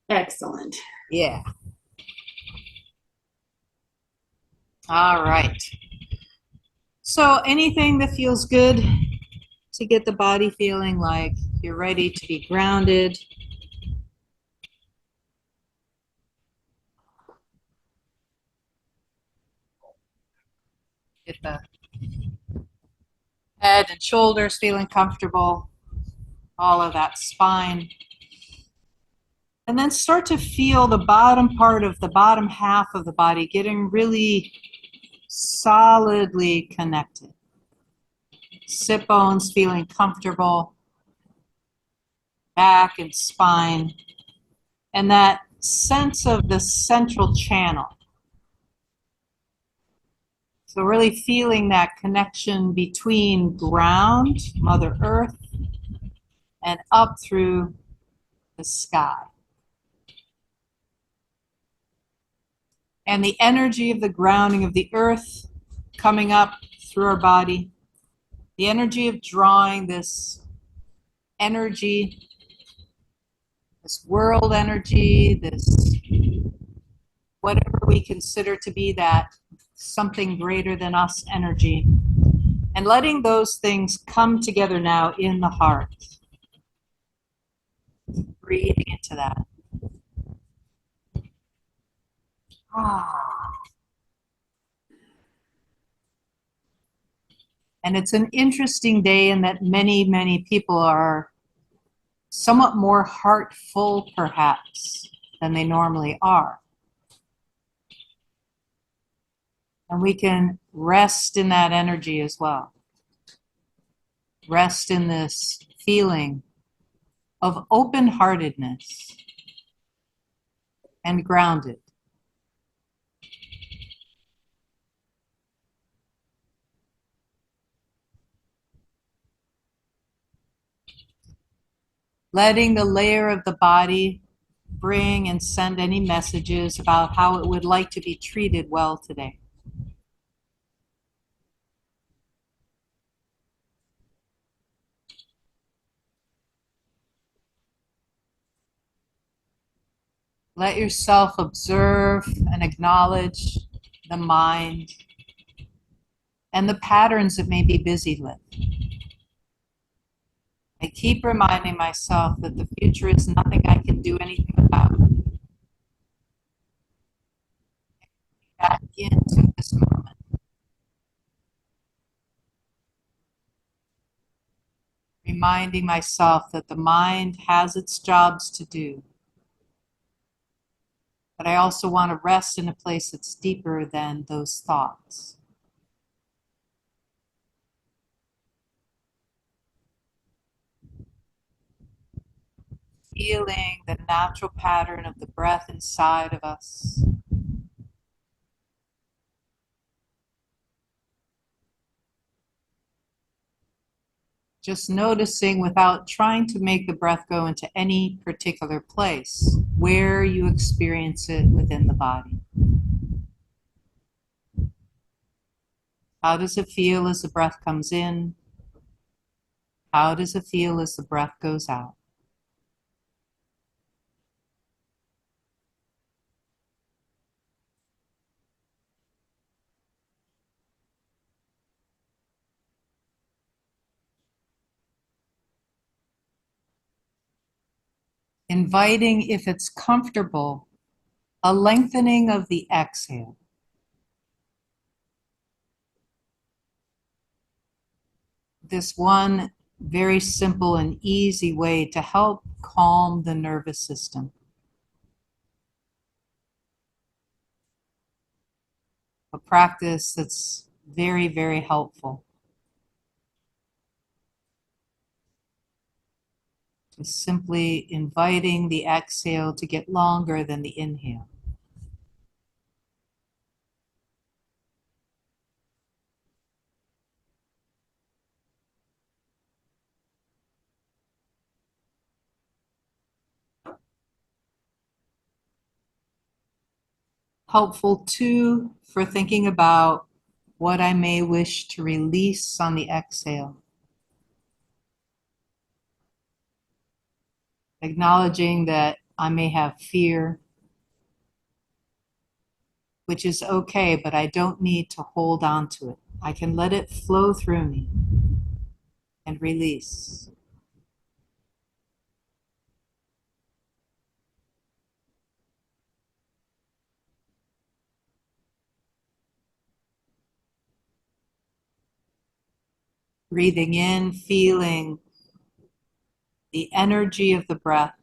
Excellent. Yeah. All right. So anything that feels good to get the body feeling like you're ready to be grounded. Get the head and shoulders feeling comfortable, all of that spine. And then start to feel the bottom part of the bottom half of the body getting really solidly connected. Sit bones feeling comfortable, back and spine, and that sense of the central channel. So really feeling that connection between ground, Mother Earth, and up through the sky. And the energy of the grounding of the earth coming up through our body, the energy of drawing this energy, this world energy, this whatever we consider to be that something greater than us energy, and letting those things come together now in the heart. Breathing into that. Ah. And it's an interesting day in that many, many people are somewhat more heartful, perhaps, than they normally are. And we can rest in that energy as well. Rest in this feeling of open-heartedness and grounded. Letting the layer of the body bring and send any messages about how it would like to be treated well today. Let yourself observe and acknowledge the mind and the patterns it may be busy with. I keep reminding myself that the future is nothing I can do anything about. Back into this moment, reminding myself that the mind has its jobs to do. But I also want to rest in a place that's deeper than those thoughts. Feeling the natural pattern of the breath inside of us. Just noticing without trying to make the breath go into any particular place, where you experience it within the body. How does it feel as the breath comes in? How does it feel as the breath goes out? Inviting, if it's comfortable, a lengthening of the exhale. This one very simple and easy way to help calm the nervous system. A practice that's very, very helpful. Just simply inviting the exhale to get longer than the inhale. Helpful too for thinking about what I may wish to release on the exhale. Acknowledging that I may have fear, which is okay, but I don't need to hold on to it. I can let it flow through me and release. Breathing in, feeling the energy of the breath,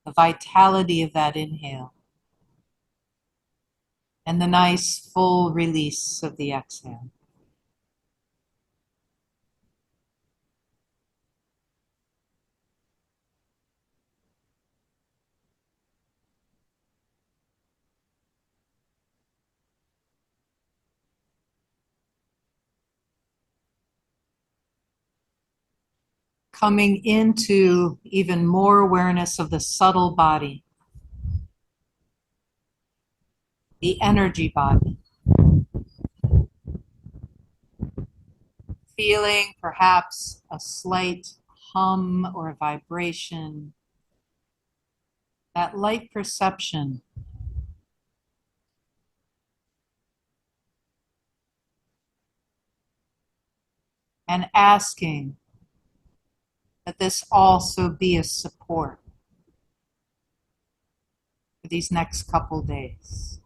the vitality of that inhale, and the nice full release of the exhale. Coming into even more awareness of the subtle body, the energy body. Feeling perhaps a slight hum or a vibration, that light perception. And asking that this also be a support for these next couple days.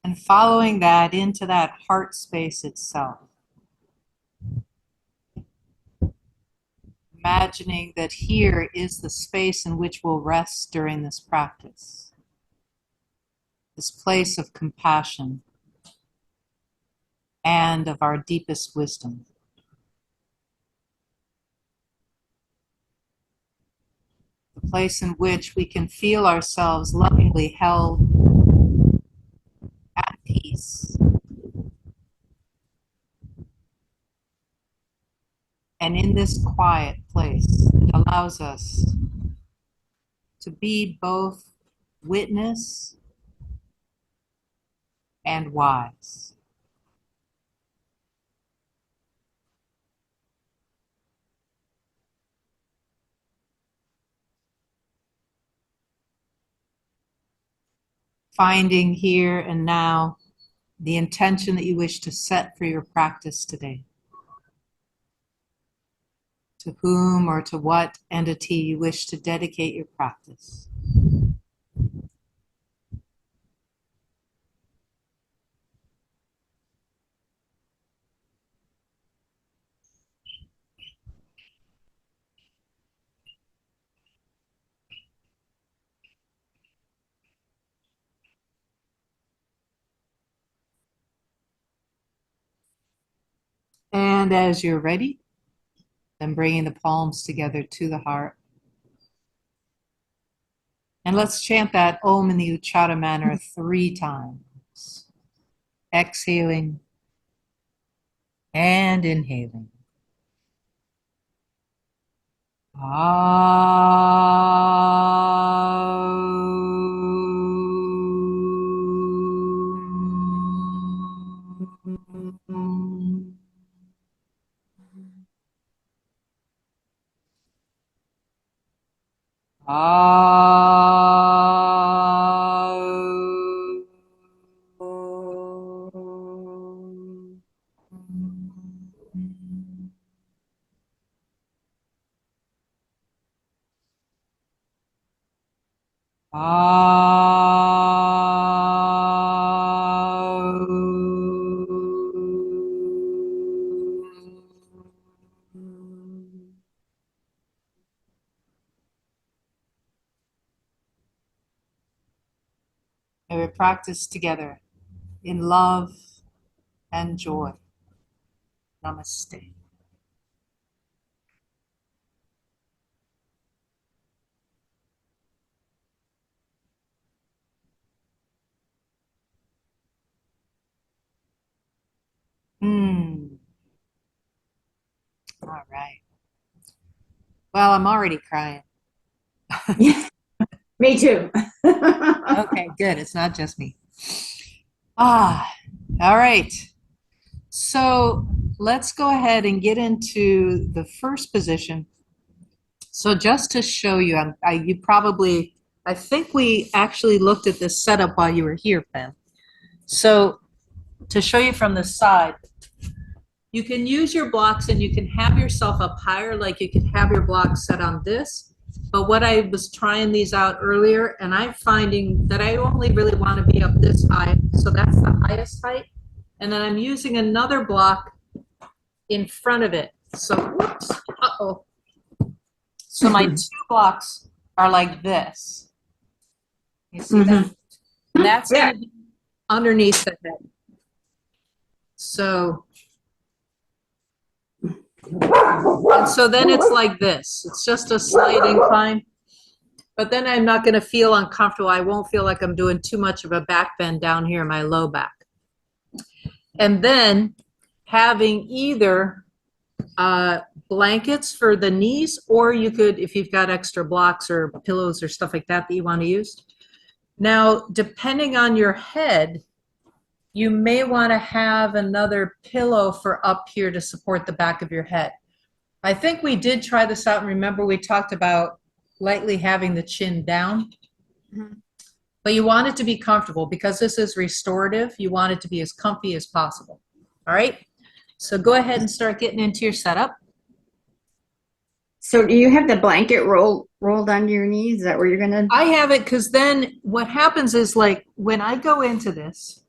And following that into that heart space itself. Imagining that here is the space in which we'll rest during this practice. This place of compassion and of our deepest wisdom. The place in which we can feel ourselves lovingly held at peace. And in this quiet place, it allows us to be both witness and wise. Finding here and now the intention that you wish to set for your practice today. To whom or to what entity you wish to dedicate your practice. And as you're ready, then bringing the palms together to the heart. And let's chant that Om in the Uchara manner 3 times. Exhaling and inhaling. May we practice together in love and joy. Namaste. All right. Well, I'm already crying. Me too. Okay, good. It's not just me. Ah, all right. So let's go ahead and get into the first position. So just to show you, I think we actually looked at this setup while you were here, Pam. So to show you from the side, you can use your blocks and you can have yourself up higher, like you can have your blocks set on this. But what I was trying these out earlier, and I'm finding that I only really want to be up this high. So that's the highest height. And then I'm using another block in front of it. So, whoops, uh-oh. So my two blocks are like this. You see that? And that's going to be underneath the head. So, and so then it's like this. It's just a slight incline. But then I'm not going to feel uncomfortable. I won't feel like I'm doing too much of a back bend down here in my low back. And then having either blankets for the knees, or you could, if you've got extra blocks or pillows or stuff like that that you want to use. Now, depending on your head, you may want to have another pillow for up here to support the back of your head. I think we did try this out, and remember we talked about lightly having the chin down. But you want it to be comfortable because this is restorative. You want it to be as comfy as possible. All right? So go ahead and start getting into your setup. So do you have the blanket rolled onto your knees? Is that where you're going to? I have it because then what happens is, like, when I go into this,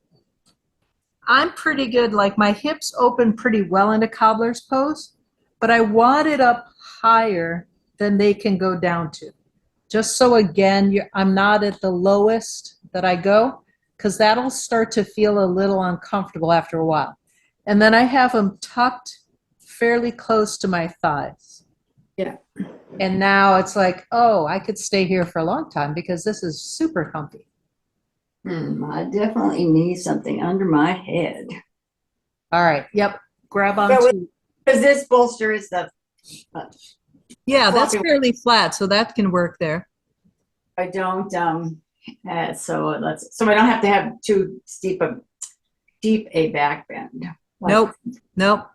I'm pretty good. Like, my hips open pretty well into cobbler's pose, but I want it up higher than they can go down to. Just so, again, I'm not at the lowest that I go, because that'll start to feel a little uncomfortable after a while. And then I have them tucked fairly close to my thighs. Yeah. And now it's like, oh, I could stay here for a long time because this is super comfy. I definitely need something under my head. All right. Yep. Grab onto. Because this bolster is the. Yeah, that's fairly flat, so that can work there. I don't. So I don't have to have too deep a back bend. Nope.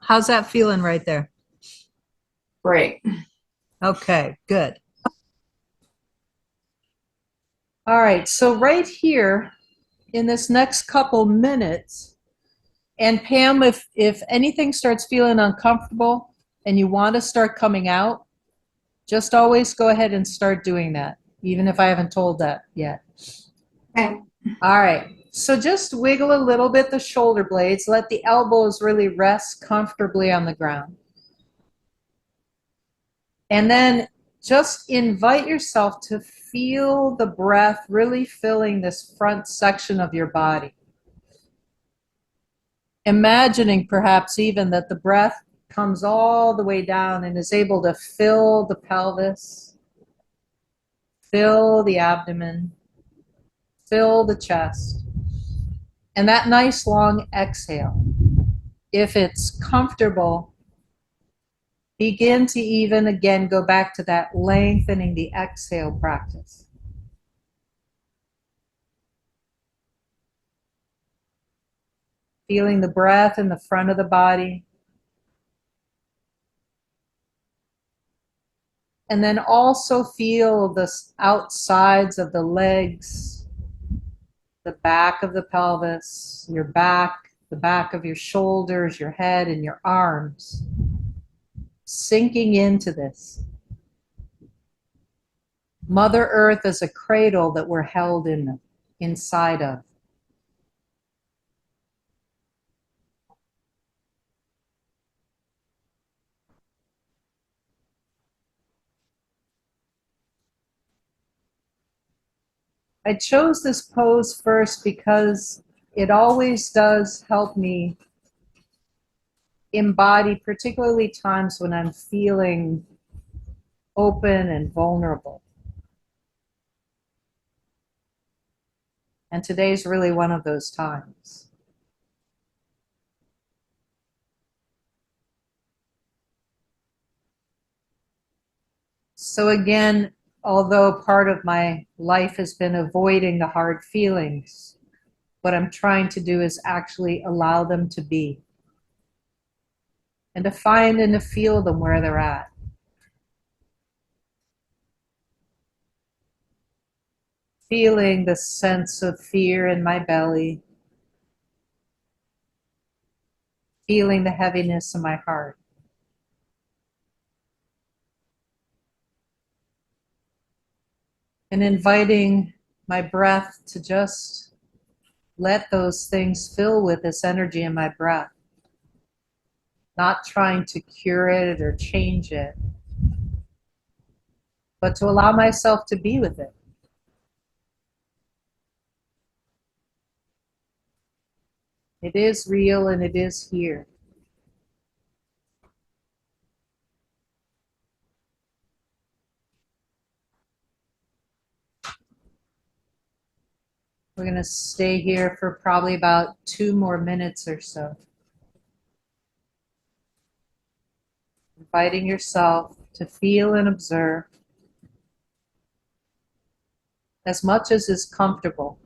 How's that feeling right there? Great. Okay, good. All right, so right here in this next couple minutes, and Pam, if anything starts feeling uncomfortable and you want to start coming out, just always go ahead and start doing that, even if I haven't told that yet. Okay. All right, so just wiggle a little bit the shoulder blades. Let the elbows really rest comfortably on the ground. And then just invite yourself to feel the breath really filling this front section of your body. Imagining perhaps even that the breath comes all the way down and is able to fill the pelvis, fill the abdomen, fill the chest. And that nice long exhale, if it's comfortable, begin to even again go back to that lengthening the exhale practice. Feeling the breath in the front of the body. And then also feel the outsides of the legs, the back of the pelvis, your back, the back of your shoulders, your head, and your arms. Sinking into this. Mother Earth is a cradle that we're held inside of. I chose this pose first because it always does help me embody, particularly times when I'm feeling open and vulnerable. And today's really one of those times. So again, although part of my life has been avoiding the hard feelings, what I'm trying to do is actually allow them to be and to find and to feel them where they're at. Feeling the sense of fear in my belly, feeling the heaviness in my heart. And inviting my breath to just let those things fill with this energy in my breath. Not trying to cure it or change it, but to allow myself to be with it. It is real and it is here. We're going to stay here for probably about 2 more minutes or so. Inviting yourself to feel and observe as much as is comfortable.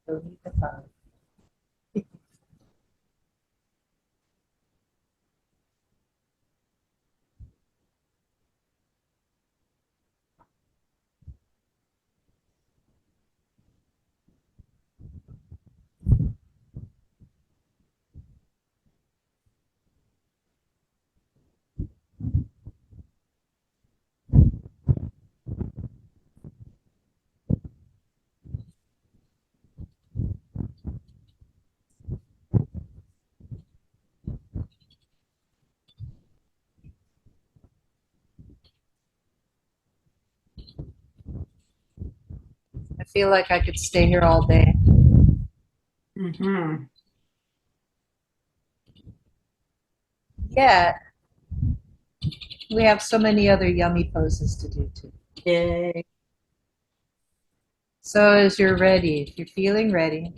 Don't need the phone. I feel like I could stay here all day. Mm-hmm. Yet, we have so many other yummy poses to do too. Yay. So as you're ready, if you're feeling ready,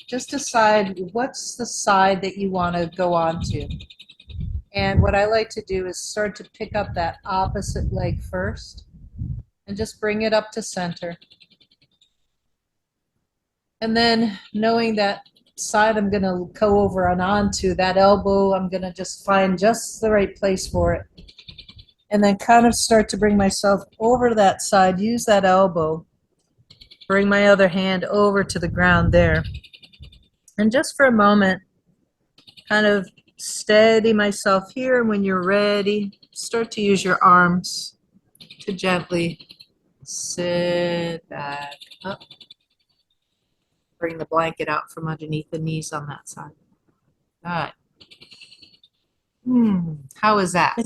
just decide what's the side that you want to go on to. And what I like to do is start to pick up that opposite leg first and just bring it up to center. And then knowing that side I'm going to go over and onto, that elbow, I'm going to just find just the right place for it. And then kind of start to bring myself over to that side, use that elbow, bring my other hand over to the ground there. And just for a moment, kind of steady myself here. And when you're ready, start to use your arms to gently sit back up. Bring the blanket out from underneath the knees on that side. Good. How is that?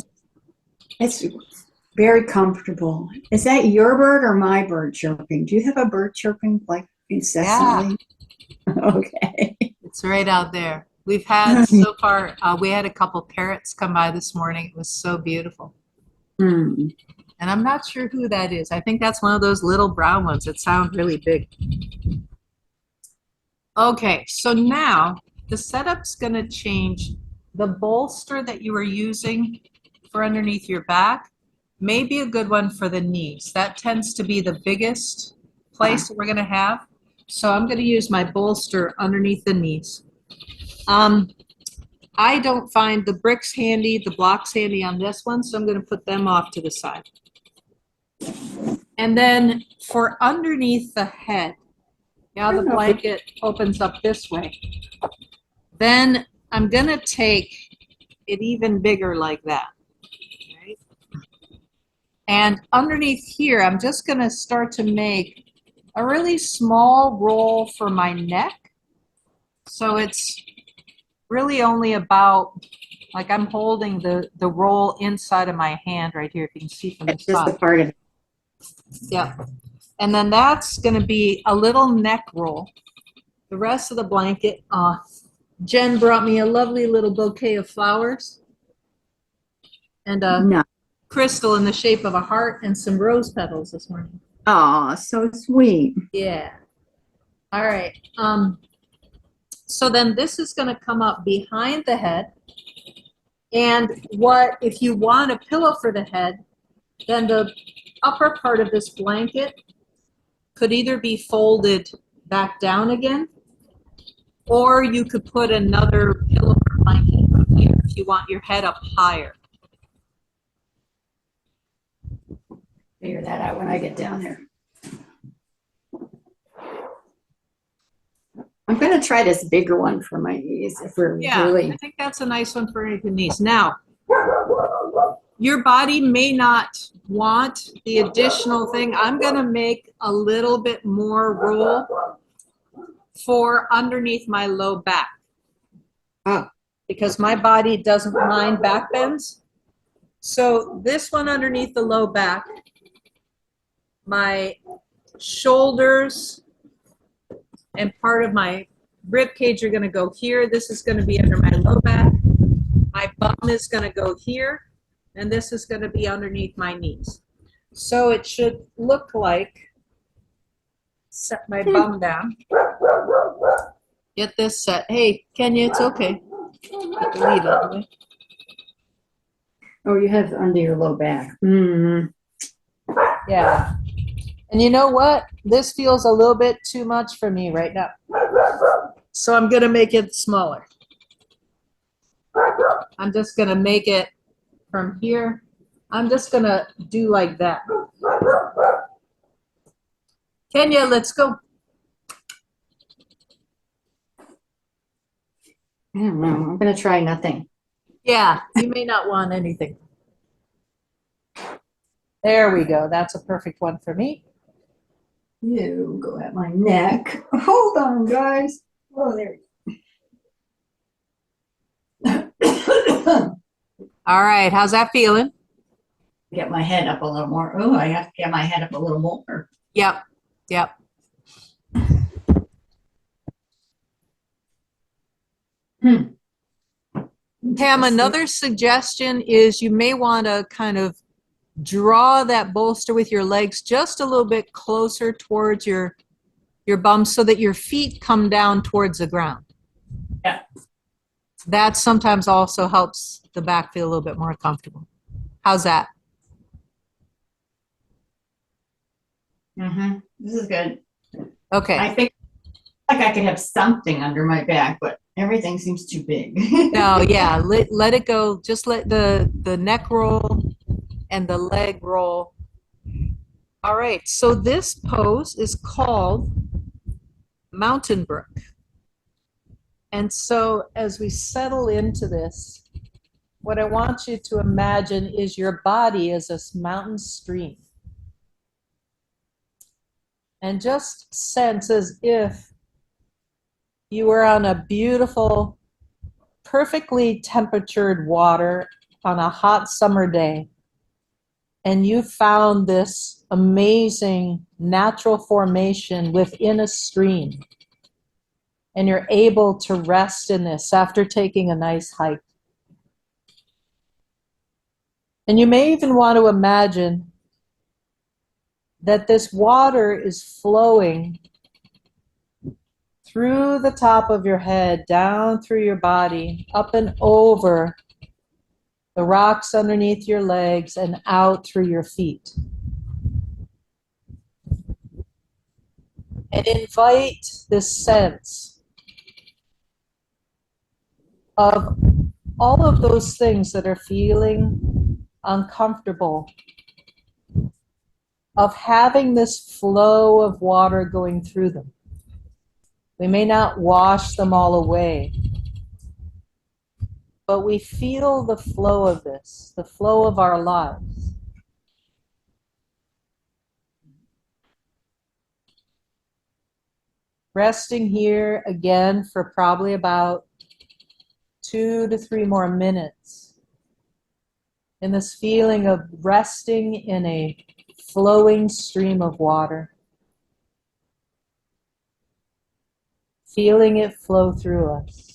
It's very comfortable. Is that your bird or my bird chirping? Do you have a bird chirping like incessantly? Yeah. Okay. It's right out there. We've had so far, we had a couple parrots come by this morning. It was so beautiful. And I'm not sure who that is. I think that's one of those little brown ones that sound really big. Okay, so now the setup's going to change. The bolster that you were using for underneath your back may be a good one for the knees. That tends to be the biggest place that we're going to have. So I'm going to use my bolster underneath the knees. I don't find the bricks handy, the blocks handy on this one, so I'm going to put them off to the side. And then for underneath the head, now the blanket opens up this way. Then I'm going to take it even bigger like that. Right? And underneath here, I'm just going to start to make a really small roll for my neck. So it's really only about, like I'm holding the roll inside of my hand right here, if you can see from the It's just side. a part of it. Yeah. And then that's going to be a little neck roll. The rest of the blanket, Jen brought me a lovely little bouquet of flowers and a No. crystal in the shape of a heart and some rose petals this morning. Oh, so sweet. Yeah. All right. So then this is going to come up behind the head. And what, if you want a pillow for the head, then the upper part of this blanket could either be folded back down again, or you could put another pillow or blanket here if you want your head up higher. Figure that out when I get down there. I'm going to try this bigger one for my knees if we're really. I think that's a nice one for your knees. Now, your body may not want the additional thing. I'm going to make a little bit more roll for underneath my low back. Because my body doesn't mind back bends. So this one underneath the low back, my shoulders and part of my rib cage are going to go here. This is going to be under my low back. My bum is going to go here, and this is going to be underneath my knees. So it should look like, set my bum down. Get this set. Hey, Kenya, it's okay. Put the lead out of the way. Oh, you have under your low back. Mm. Yeah. And you know what? This feels a little bit too much for me right now. So I'm going to make it smaller. I'm just going to make it from here. I'm just going to do like that. Kenya, let's go. I don't know. I'm going to try nothing. Yeah, you may not want anything. There we go. That's a perfect one for me. You go at my neck. Hold on, guys. Oh, there you go. All right. How's that feeling? Get my head up a little more. Oh, I have to get my head up a little more. Yep. Yep. Pam, another suggestion is you may want to kind of draw that bolster with your legs just a little bit closer towards your bum so that your feet come down towards the ground. Yeah. That sometimes also helps the back feel a little bit more comfortable. How's that? Mm-hmm. This is good. Okay. I think like I could have something under my back, but everything seems too big. No, yeah, let it go. Just let the neck roll and the leg roll. All right, so this pose is called Mountain Brook. And so as we settle into this, what I want you to imagine is your body as a mountain stream. And just sense as if you were on a beautiful, perfectly temperatured water on a hot summer day, and you found this amazing natural formation within a stream, and you're able to rest in this after taking a nice hike. And you may even want to imagine that this water is flowing through the top of your head, down through your body, up and over the rocks underneath your legs, and out through your feet. And invite this sense of all of those things that are feeling uncomfortable, of having this flow of water going through them. We may not wash them all away, but we feel the flow of this, the flow of our lives. Resting here again for probably about 2 to 3 more minutes in this feeling of resting in a flowing stream of water, feeling it flow through us.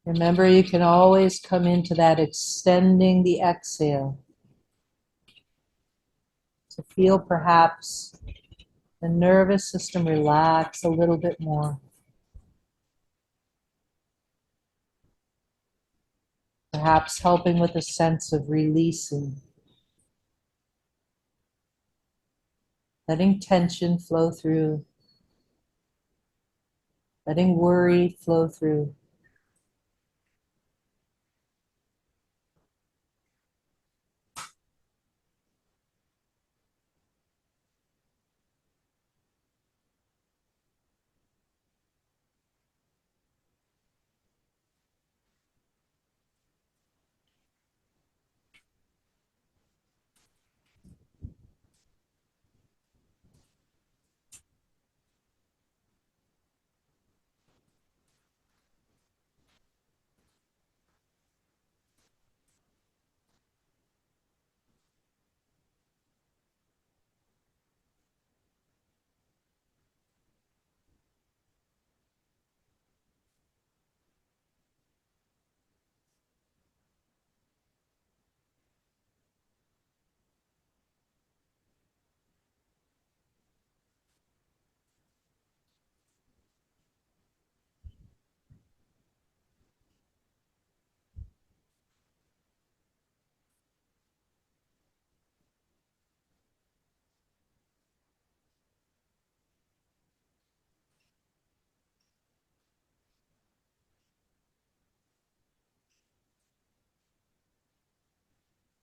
Remember, you can always come into that extending the exhale to feel perhaps the nervous system relax a little bit more. Perhaps helping with a sense of releasing, letting tension flow through, letting worry flow through.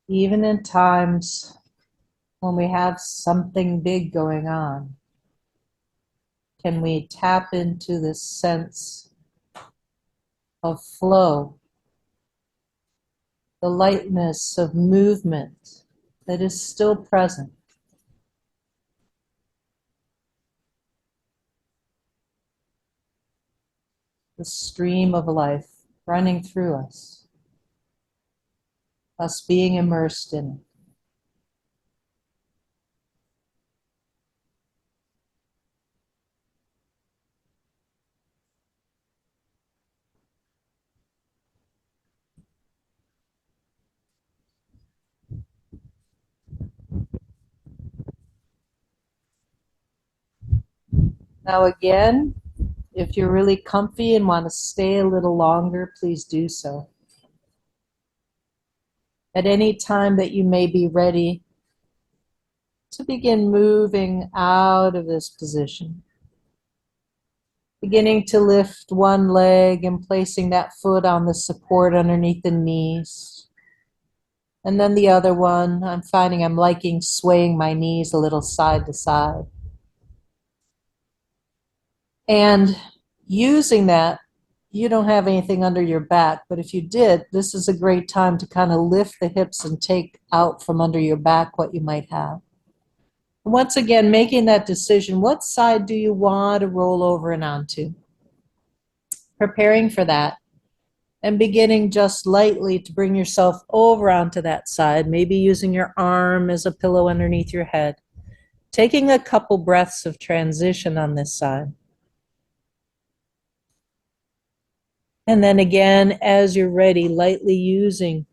Even in times when we have something big going on, can we tap into this sense of flow, the lightness of movement that is still present? The stream of life running through us being immersed in it. Now again, if you're really comfy and want to stay a little longer, please do so. At any time that you may be ready to begin moving out of this position, Beginning to lift one leg and placing that foot on the support underneath the knees. And then the other one, I'm finding I'm liking swaying my knees a little side to side. And using that, you don't have anything under your back, but if you did, this is a great time to kind of lift the hips and take out from under your back what you might have. Once again, making that decision, what side do you want to roll over and onto? Preparing for that and beginning just lightly to bring yourself over onto that side, maybe using your arm as a pillow underneath your head. Taking a couple breaths of transition on this side. And then again, as you're ready, lightly using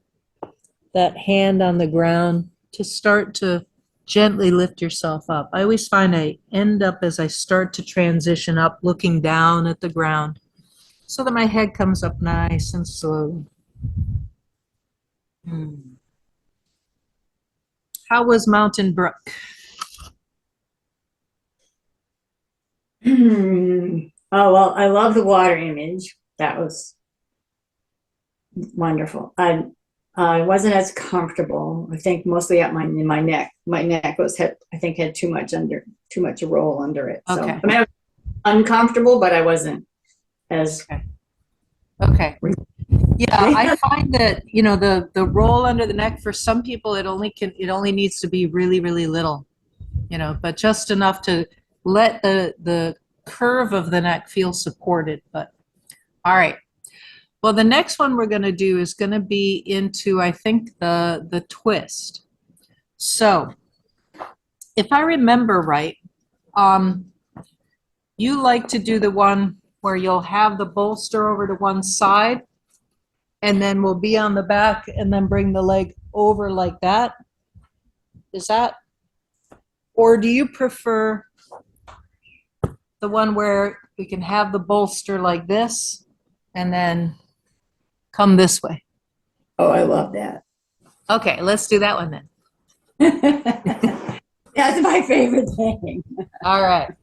that hand on the ground to start to gently lift yourself up. I always find I end up as I start to transition up, looking down at the ground so that my head comes up nice and slow. How was Mountain Brook? Oh, well, I love the water image. That was wonderful. I wasn't as comfortable. I think mostly at in my neck. My neck had too much roll under it. So Okay. I mean, I was uncomfortable, but I wasn't as Okay. Yeah, I find that, the roll under the neck, for some people it only needs to be really, really little, but just enough to let the curve of the neck feel supported. But all right. Well, the next one we're going to do is going to be into, I think, the twist. So if I remember right, you like to do the one where you'll have the bolster over to one side, and then we'll be on the back and then bring the leg over like that. Is that? Or do you prefer the one where we can have the bolster like this and then come this way? Oh, I love that. Okay, let's do that one then. That's my favorite thing. All right.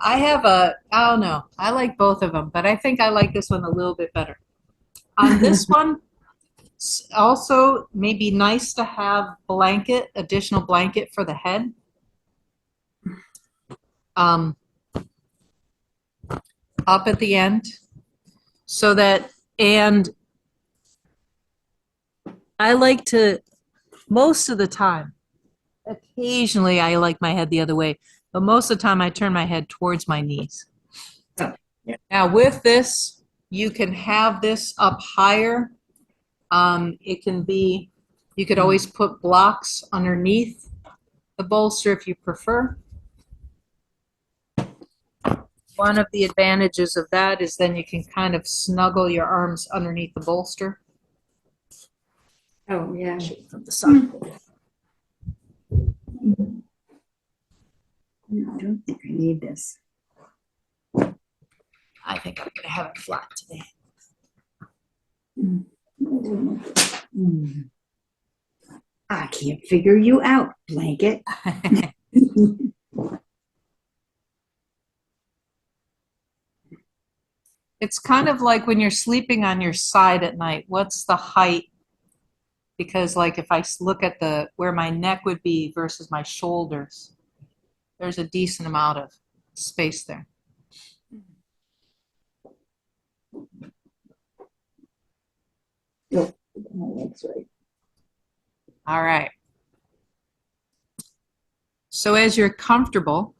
I don't know. I like both of them, but I think I like this one a little bit better. On this one, also maybe nice to have additional blanket for the head. Up at the end, so that, and I like to, most of the time, occasionally I like my head the other way, but most of the time I turn my head towards my knees. Oh, yeah. Now with this, you can have this up higher. You could always put blocks underneath the bolster if you prefer. One of the advantages of that is then you can kind of snuggle your arms underneath the bolster. Oh, yeah. From the side. No, I don't think I need this. I think I'm going to have it flat today. I can't figure you out, blanket. It's kind of like when you're sleeping on your side at night, what's the height? Because like if I look at where my neck would be versus my shoulders, there's a decent amount of space there. Nope, my leg's right. All right. So as you're comfortable,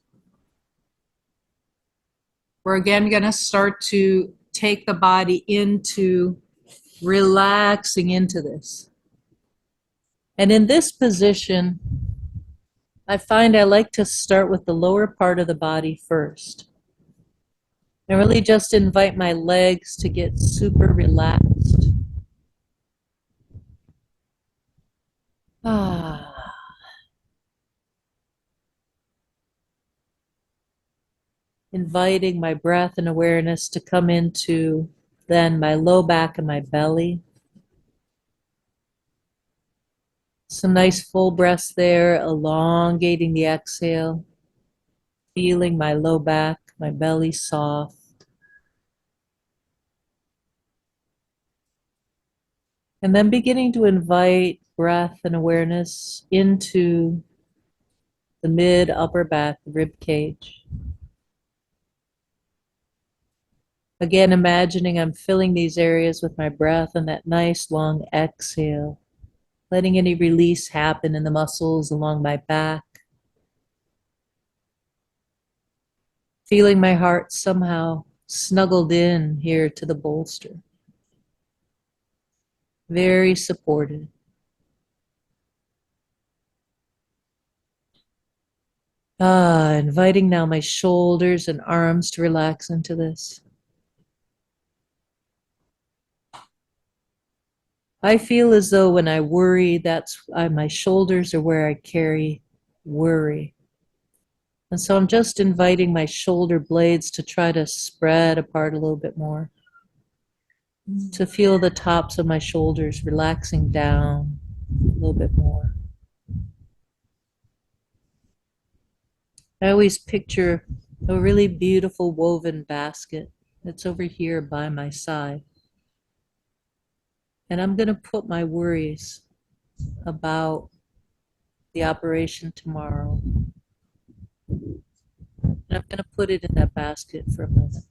we're again going to start to take the body into relaxing into this. And in this position, I find I like to start with the lower part of the body first. And really just invite my legs to get super relaxed. Inviting my breath and awareness to come into then my low back and my belly. Some nice full breaths there, elongating the exhale, feeling my low back. my belly soft. And then beginning to invite breath and awareness into the mid upper back rib cage. Again, imagining I'm filling these areas with my breath and that nice long exhale, letting any release happen in the muscles along my back. Feeling my heart somehow snuggled in here to the bolster. Very supported. Inviting now my shoulders and arms to relax into this. I feel as though when I worry, my shoulders are where I carry worry. And so I'm just inviting my shoulder blades to try to spread apart a little bit more. To feel the tops of my shoulders relaxing down a little bit more. I always picture a really beautiful woven basket that's over here by my side. And I'm going to put my worries about the operation tomorrow. And I'm going to put it in that basket for a moment.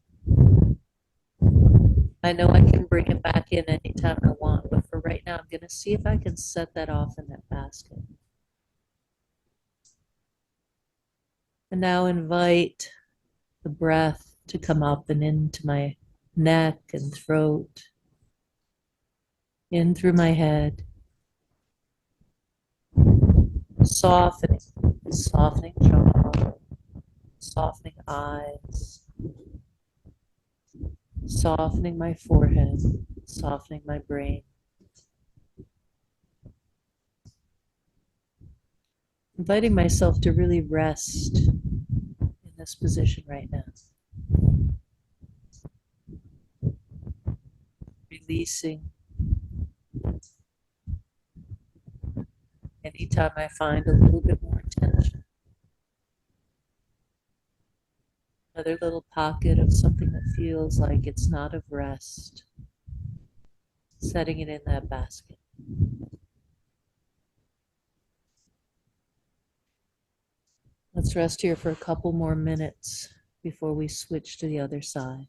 I know I can bring it back in anytime I want, but for right now, I'm going to see if I can set that off in that basket. And now invite the breath to come up and into my neck and throat, in through my head, softening jaw, softening eyes, softening my forehead, softening my brain. Inviting myself to really rest in this position right now. Releasing anytime I find a little bit more tension. Another little pocket of something that feels like it's not of rest. Setting it in that basket. Let's rest here for a couple more minutes before we switch to the other side.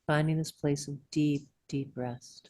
Finding this place of deep, deep rest.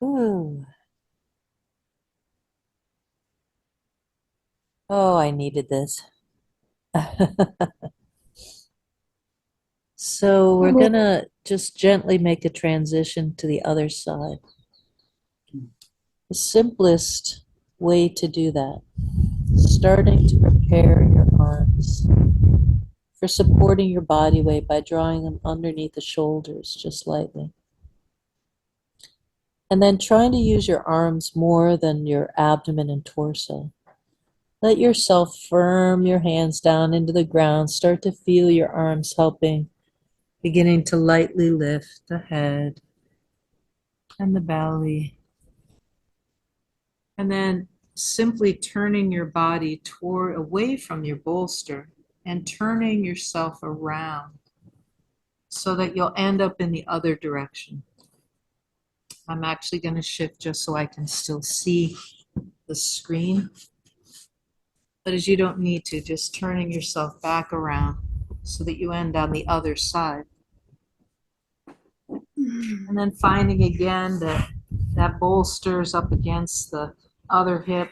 Ooh. Oh, I needed this. So we're gonna just gently make a transition to the other side. The simplest way to do that, starting to prepare your arms for supporting your body weight by drawing them underneath the shoulders just lightly. And then trying to use your arms more than your abdomen and torso. Let yourself firm your hands down into the ground. Start to feel your arms helping, beginning to lightly lift the head and the belly. And then simply turning your body away from your bolster and turning yourself around so that you'll end up in the other direction. I'm actually going to shift just so I can still see the screen. But as you don't need to, just turning yourself back around so that you end on the other side. And then finding again that that bolster's up against the other hip.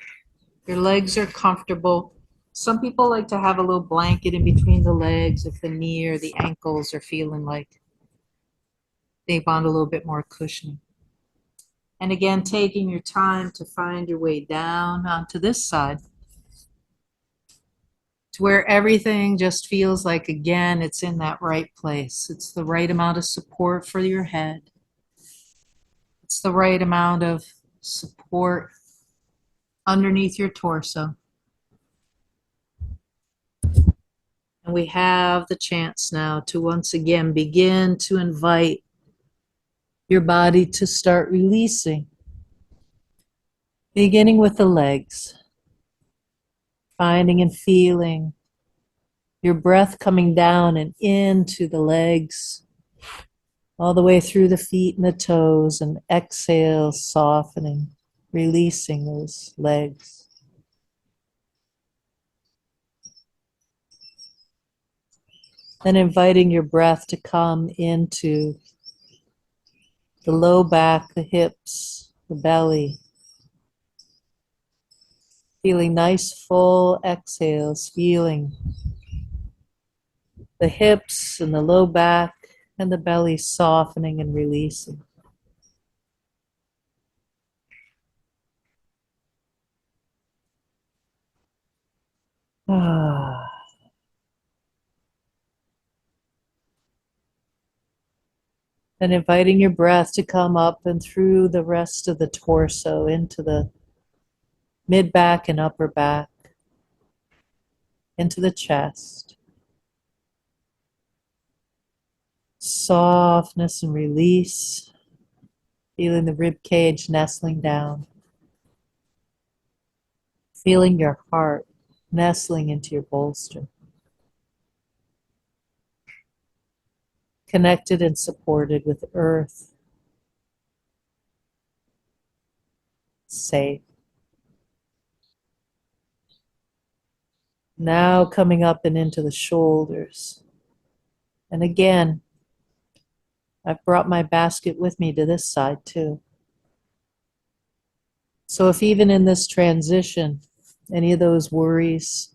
Your legs are comfortable. Some people like to have a little blanket in between the legs if the knee or the ankles are feeling like they want a little bit more cushioning. And again, taking your time to find your way down onto this side to where everything just feels like, again, it's in that right place. It's the right amount of support for your head. It's the right amount of support underneath your torso. And we have the chance now to once again begin to invite your body to start releasing. Beginning with the legs. Finding and feeling your breath coming down and into the legs, all the way through the feet and the toes, and exhale, softening, releasing those legs. Then inviting your breath to come into the low back, the hips, the belly. Feeling nice full exhales, feeling the hips and the low back and the belly softening and releasing. Ah. And inviting your breath to come up and through the rest of the torso into the mid back and upper back, into the chest. Softness and release, feeling the rib cage nestling down, feeling your heart nestling into your bolster. Connected and supported with earth, safe. Now coming up and into the shoulders. And again, I've brought my basket with me to this side too. So if even in this transition, any of those worries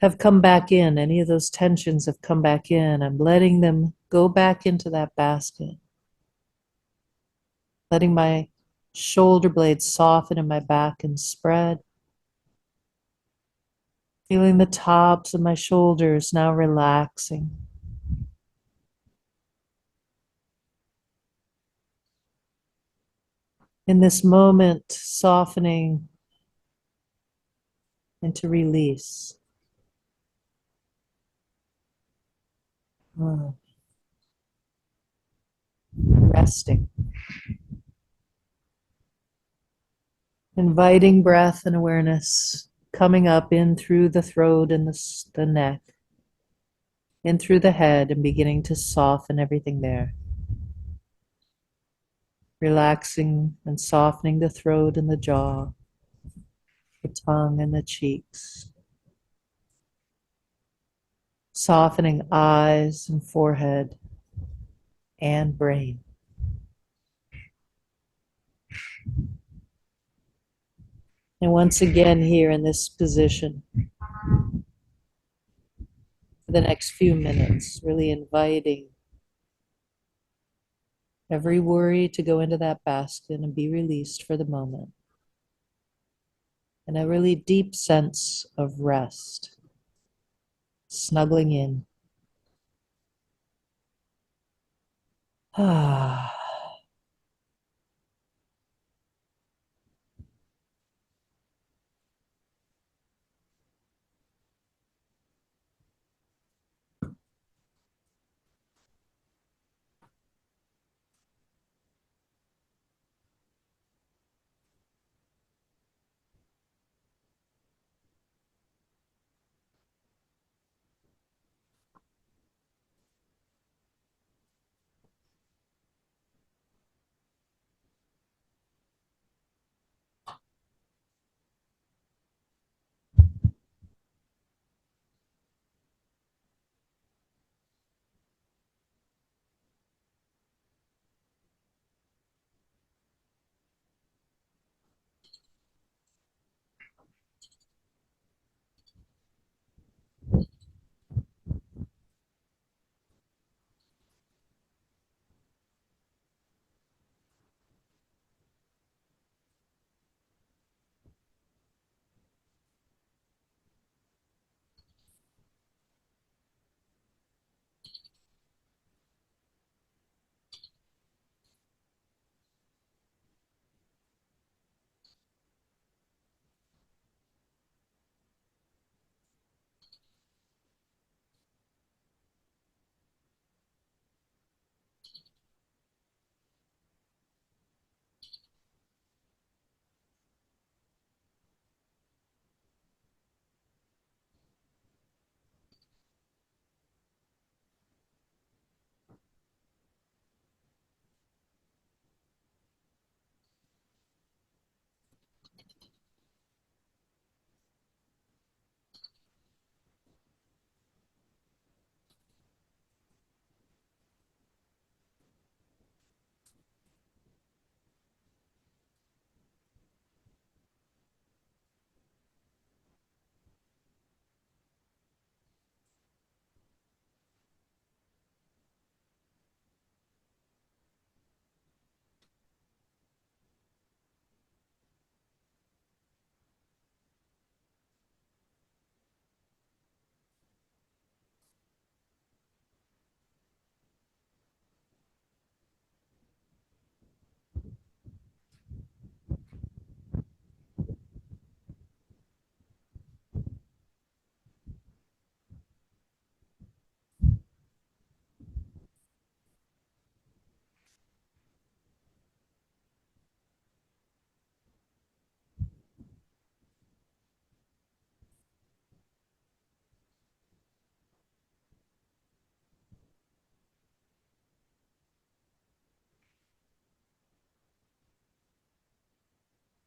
have come back in, any of those tensions have come back in, I'm letting them go back into that basket. Letting my shoulder blades soften in my back and spread. Feeling the tops of my shoulders now relaxing. In this moment, softening into release. Resting. Inviting breath and awareness coming up in through the throat and the neck, in through the head, and beginning to soften everything there. Relaxing and softening the throat and the jaw, the tongue and the cheeks. Softening eyes and forehead and brain. And once again, here in this position, for the next few minutes, really inviting every worry to go into that basket and be released for the moment. And a really deep sense of rest, snuggling in. Ah.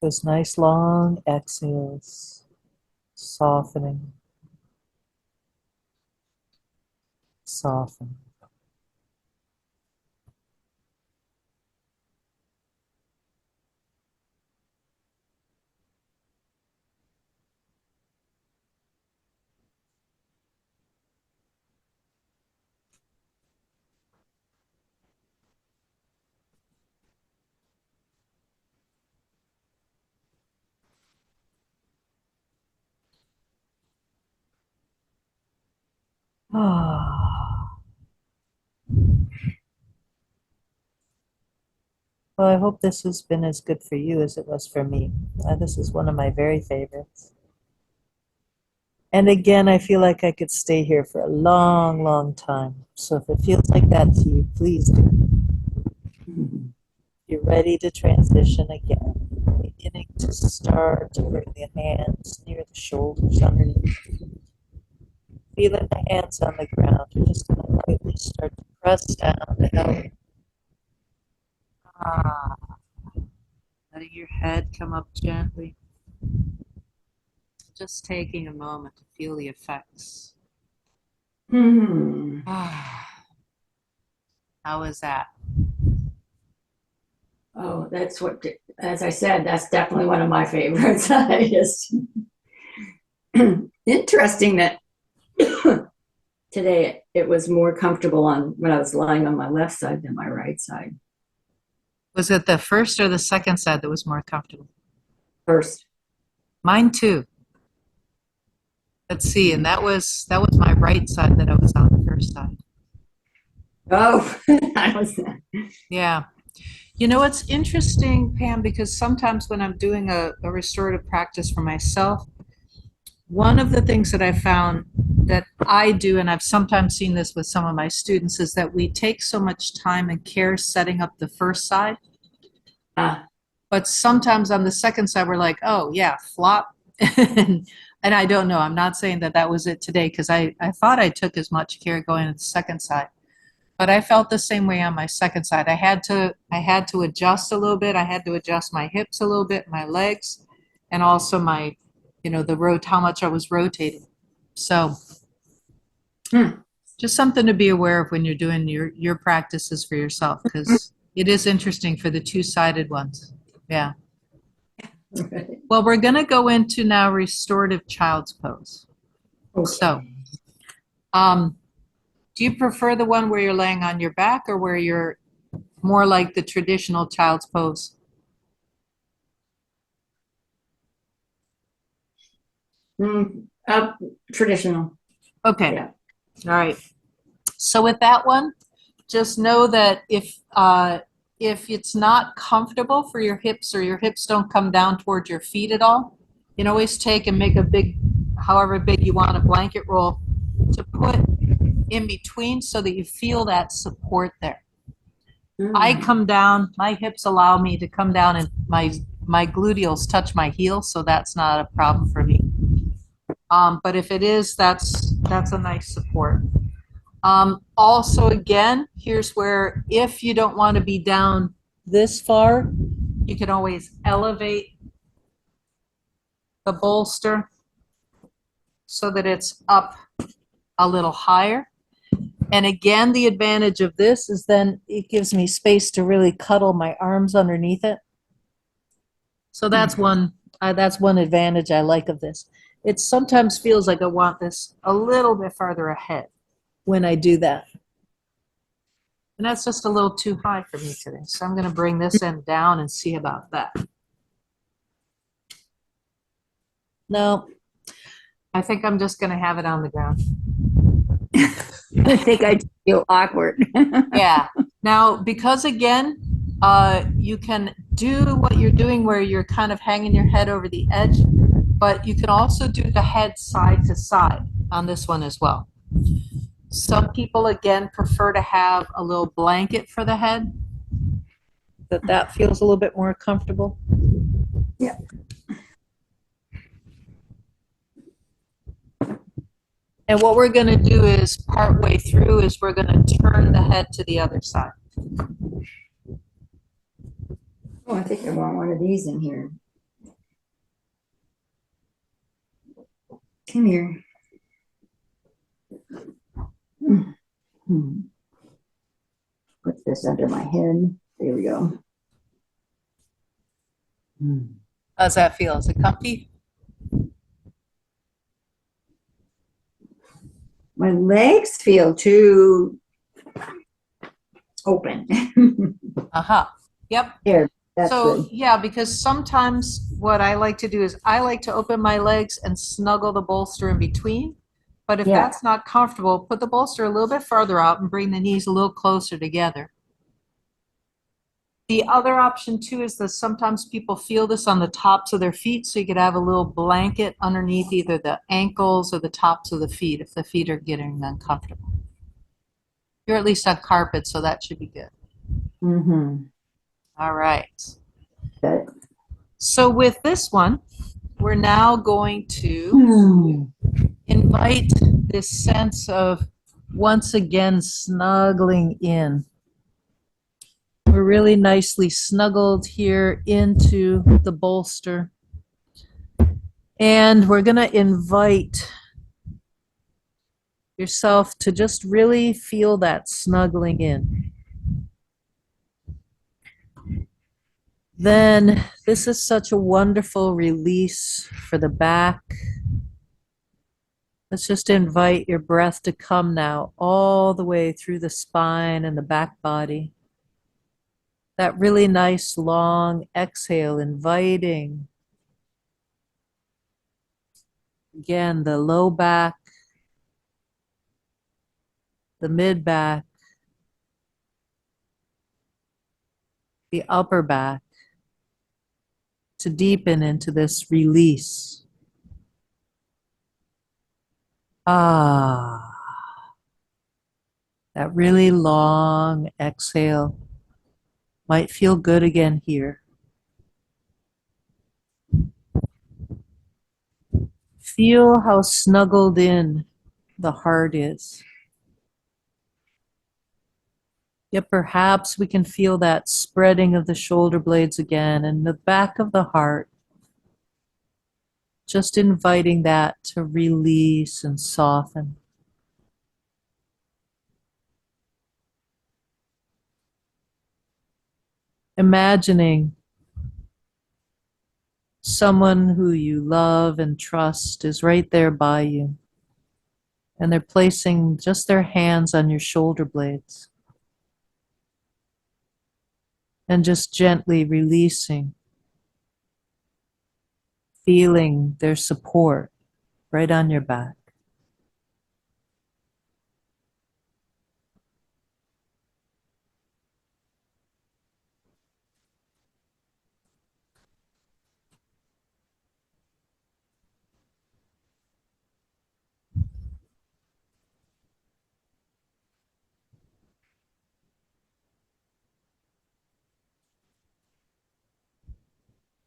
Those nice long exhales, softening, softening. Ah. Well, I hope this has been as good for you as it was for me. This is one of my very favorites. And again, I feel like I could stay here for a long, long time. So if it feels like that to you, please do. You're ready to transition again. Beginning to start to bring the hands near the shoulders underneath. Feeling the hands on the ground. You're just going to lightly start to press down to help. Ah. Letting your head come up gently. Just taking a moment to feel the effects. Ah. How is that? Oh, that's what, as I said, that's definitely one of my favorites. I just interesting that today it was more comfortable on when I was lying on my left side than my right side. Was it the first or the second side that was more comfortable? First. Mine too. Let's see, and that was my right side that I was on the first side. Oh, I was. Yeah. You know, it's interesting, Pam, because sometimes when I'm doing a restorative practice for myself, one of the things that I found that I do, and I've sometimes seen this with some of my students, is that we take so much time and care setting up the first side. But sometimes on the second side, we're like, oh, yeah, flop. And I don't know. I'm not saying that that was it today because I thought I took as much care going to the second side. But I felt the same way on my second side. I had to adjust a little bit. I had to adjust my hips a little bit, my legs, and also my, how much I was rotating. So just something to be aware of when you're doing your practices for yourself, because it is interesting for the two-sided ones. Yeah. Right. Well, we're going to go into now restorative child's pose. Okay. So, do you prefer the one where you're laying on your back or where you're more like the traditional child's pose? Traditional. Okay. Yeah. All right. So with that one, just know that if it's not comfortable for your hips or your hips don't come down towards your feet at all, you can always take and make a big, however big you want, a blanket roll to put in between so that you feel that support there. I come down, my hips allow me to come down and my gluteals touch my heels, so that's not a problem for me. But if it is, that's a nice support. Also, again, here's where if you don't want to be down this far, you can always elevate the bolster so that it's up a little higher. And again, the advantage of this is then it gives me space to really cuddle my arms underneath it. So that's one advantage I like of this. It sometimes feels like I want this a little bit farther ahead when I do that. And that's just a little too high for me today. So I'm going to bring this end down and see about that. No, I think I'm just going to have it on the ground. I think I feel awkward. Yeah. Now, because again, you can do what you're doing where you're kind of hanging your head over the edge, but you can also do the head side to side on this one as well. Some people, again, prefer to have a little blanket for the head. That feels a little bit more comfortable. Yeah. And what we're going to do is partway through is we're going to turn the head to the other side. Oh, I think I want one of these in here. Come here. Put this under my head. There we go. How's that feel? Is it comfy? My legs feel too open. Yep. Here, that's So good. yeah, because sometimes what I like to do is I like to open my legs and snuggle the bolster in between. But if Yeah. that's not comfortable, put the bolster a little bit farther out and bring the knees a little closer together. The other option too is that sometimes people feel this on the tops of their feet, so you could have a little blanket underneath either the ankles or the tops of the feet if the feet are getting uncomfortable. You're at least on carpet, so that should be good. Mm-hmm. All right. Good. So with this one, we're now going to invite this sense of once again snuggling in. We're really nicely snuggled here into the bolster. And we're going to invite yourself to just really feel that snuggling in. Then this is such a wonderful release for the back. Let's just invite your breath to come now all the way through the spine and the back body. That really nice long exhale, inviting again the low back, the mid back, the upper back to deepen into this release. Ah, that really long exhale might feel good again here. Feel how snuggled in the heart is. Yet perhaps we can feel that spreading of the shoulder blades again and the back of the heart. Just inviting that to release and soften. Imagining someone who you love and trust is right there by you, and they're placing just their hands on your shoulder blades and just gently releasing, feeling their support right on your back.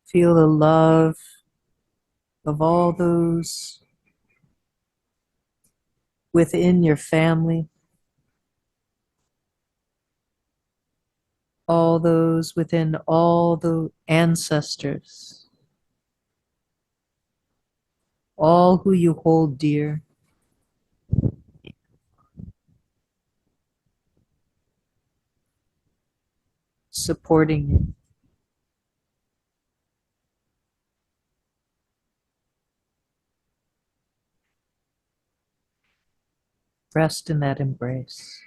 Feel the love of all those within your family, all those within all the ancestors, all who you hold dear. Supporting you. Rest in that embrace.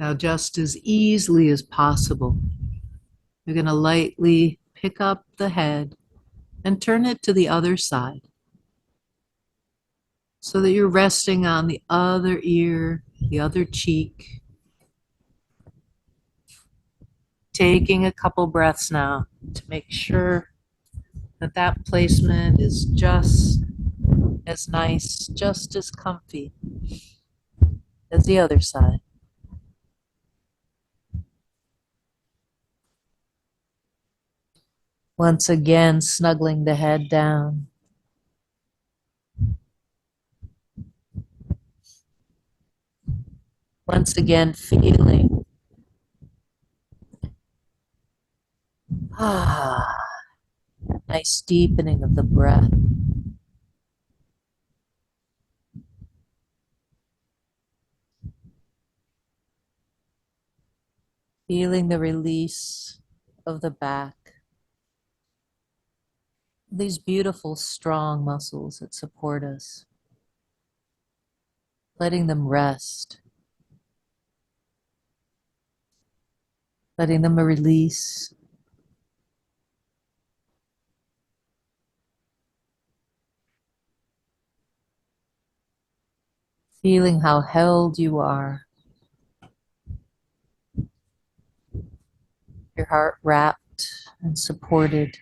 Now, just as easily as possible, you're going to lightly pick up the head and turn it to the other side so that you're resting on the other ear, the other cheek. Taking a couple breaths now to make sure that that placement is just as nice, just as comfy as the other side. Once again, snuggling the head down. Once again, feeling nice deepening of the breath. Feeling the release of the back. These beautiful, strong muscles that support us. Letting them rest. Letting them release. Feeling how held you are. Your heart wrapped and supported.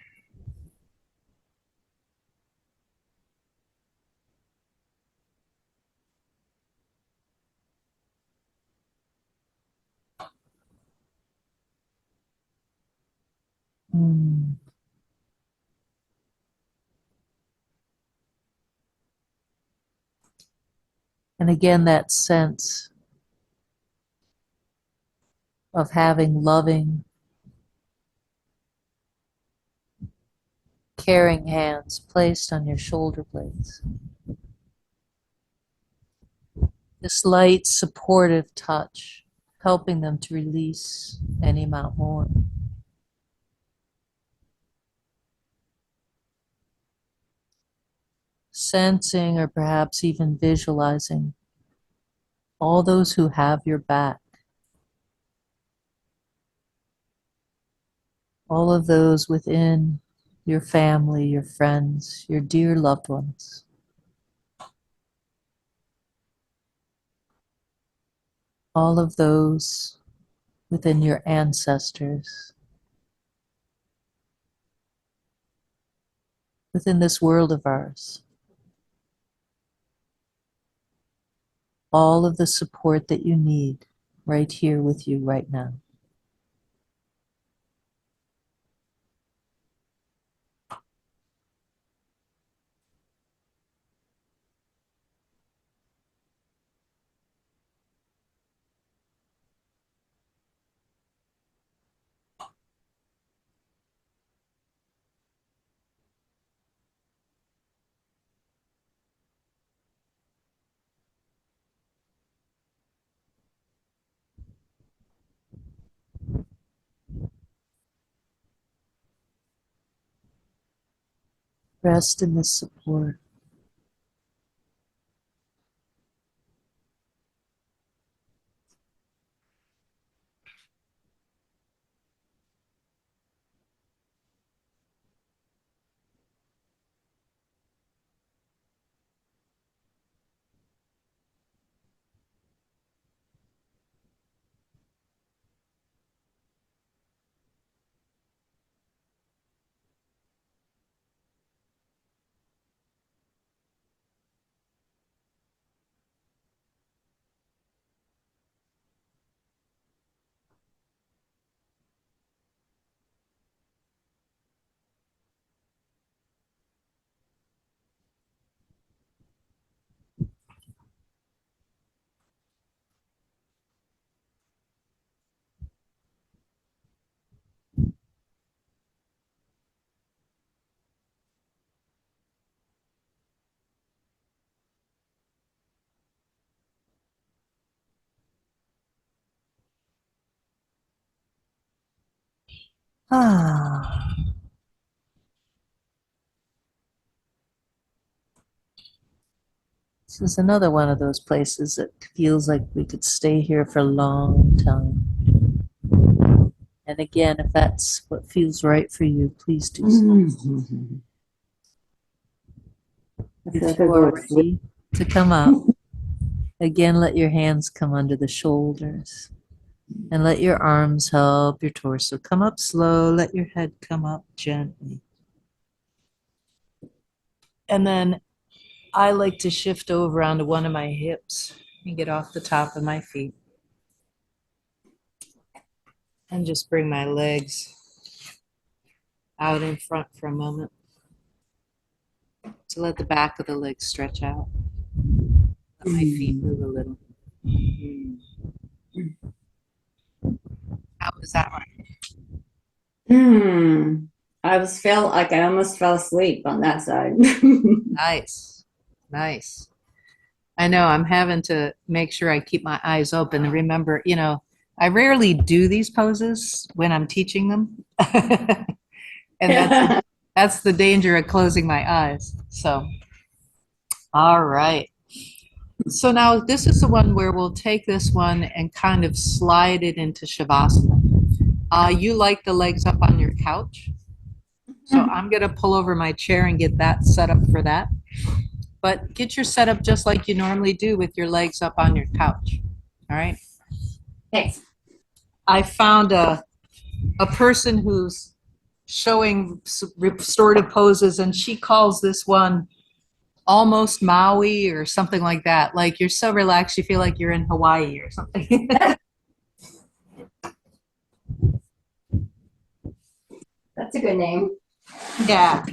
Mm. And again, that sense of having loving, caring hands placed on your shoulder blades. This light, supportive touch, helping them to release any amount more. Sensing or perhaps even visualizing all those who have your back. All of those within your family, your friends, your dear loved ones. All of those within your ancestors. Within this world of ours. All of the support that you need right here with you right now. Rest in this support. Ah. This is another one of those places that feels like we could stay here for a long time. And again, if that's what feels right for you, please do so. Mm-hmm. If you are ready to come up, again, let your hands come under the shoulders and let your arms help your torso come up slow. Let your head come up gently. And then I like to shift over onto one of my hips and get off the top of my feet. And just bring my legs out in front for a moment to let the back of the legs stretch out. Let my feet move a little. How was that one? I felt like I almost fell asleep on that side. Nice. Nice. I know I'm having to make sure I keep my eyes open and remember, I rarely do these poses when I'm teaching them. And that's the danger of closing my eyes. So, all right. So now this is the one where we'll take this one and kind of slide it into Shavasana. You like the legs up on your couch? So I'm going to pull over my chair and get that set up for that. But get your setup just like you normally do with your legs up on your couch. All right. Thanks. I found a person who's showing restorative poses, and she calls this one almost Maui or something like that. Like you're so relaxed, you feel like you're in Hawaii or something. That's a good name. Yeah.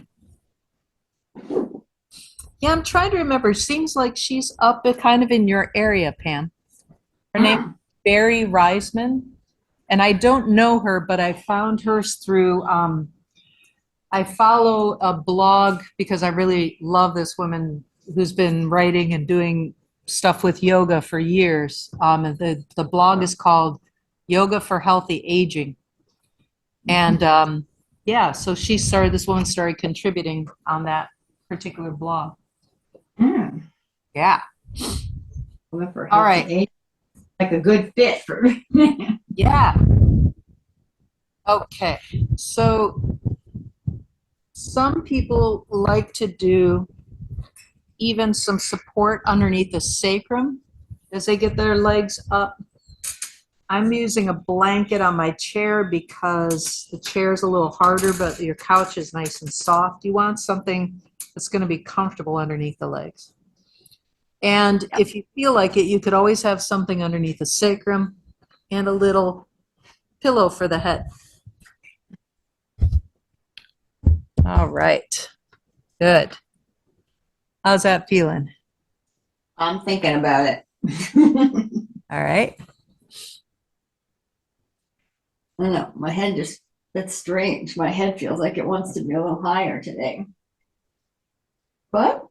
Yeah, I'm trying to remember. Seems like she's up kind of in your area, Pam. Her name is Barry Reisman. And I don't know her, but I found hers through, I follow a blog because I really love this woman who's been writing and doing stuff with yoga for years. And the blog is called Yoga for Healthy Aging. And yeah, so this woman started contributing on that particular blog. Mm. Yeah. Well, for All right. healthy age, like a good fit for me. Yeah. Okay. So some people like to do even some support underneath the sacrum as they get their legs up. I'm using a blanket on my chair because the chair is a little harder, but your couch is nice and soft. You want something that's going to be comfortable underneath the legs. And if you feel like it, you could always have something underneath the sacrum and a little pillow for the head. All right. Good. How's that feeling? I'm thinking about it. All right. I don't know. My head that's strange. My head feels like it wants to be a little higher today. But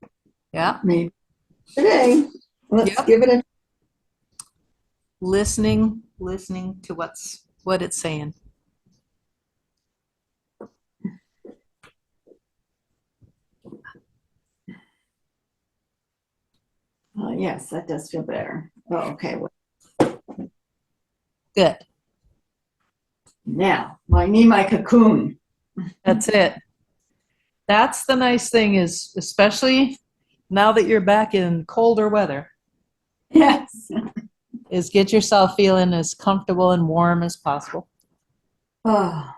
Yeah. maybe today. Let's give it a listening to what it's saying. yes, that does feel better. Oh, okay. Good. Now, I need my cocoon. That's it. That's the nice thing is, especially now that you're back in colder weather, Yes. is get yourself feeling as comfortable and warm as possible. Oh.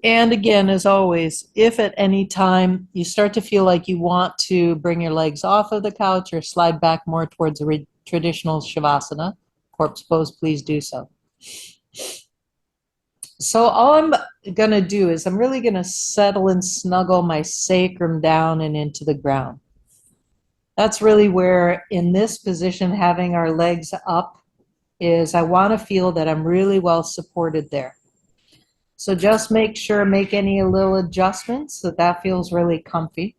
And again, as always, if at any time you start to feel like you want to bring your legs off of the couch or slide back more towards a traditional Shavasana, corpse pose, please do so. So all I'm going to do is I'm really going to settle and snuggle my sacrum down and into the ground. That's really where, in this position, having our legs up is I want to feel that I'm really well supported there. So just make any little adjustments that feels really comfy.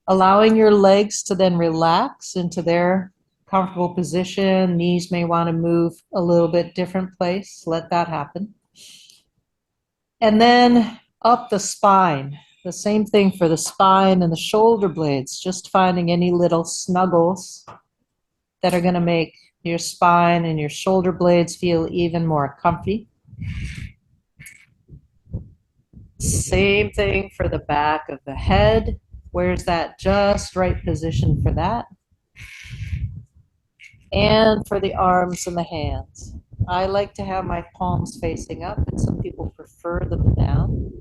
Allowing your legs to then relax into their comfortable position. Knees may want to move a little bit different place. Let that happen. And then up the spine. The same thing for the spine and the shoulder blades. Just finding any little snuggles that are going to make your spine and your shoulder blades feel even more comfy. Same thing for the back of the head. Where's that just right position for that? And for the arms and the hands. I like to have my palms facing up, and some people prefer them down.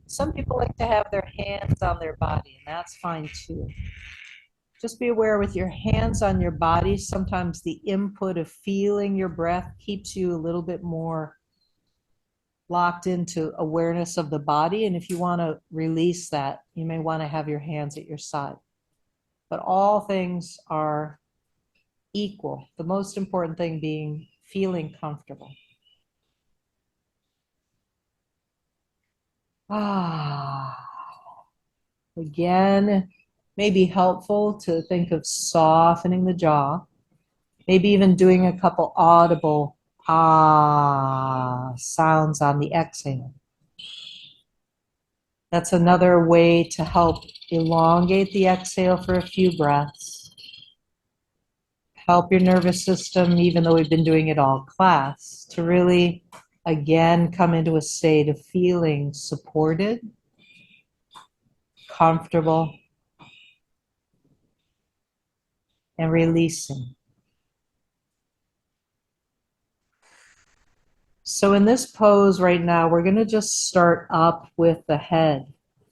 Some people like to have their hands on their body, and that's fine too. Just be aware with your hands on your body, sometimes the input of feeling your breath keeps you a little bit more locked into awareness of the body. And if you want to release that, you may want to have your hands at your side. But all things are equal. The most important thing being feeling comfortable. Again, may be helpful to think of softening the jaw, maybe even doing a couple audible sounds on the exhale. That's another way to help elongate the exhale for a few breaths. Help your nervous system, even though we've been doing it all class, to really, again, come into a state of feeling supported comfortable, and releasing. So in this pose right now, we're going to just start up with the head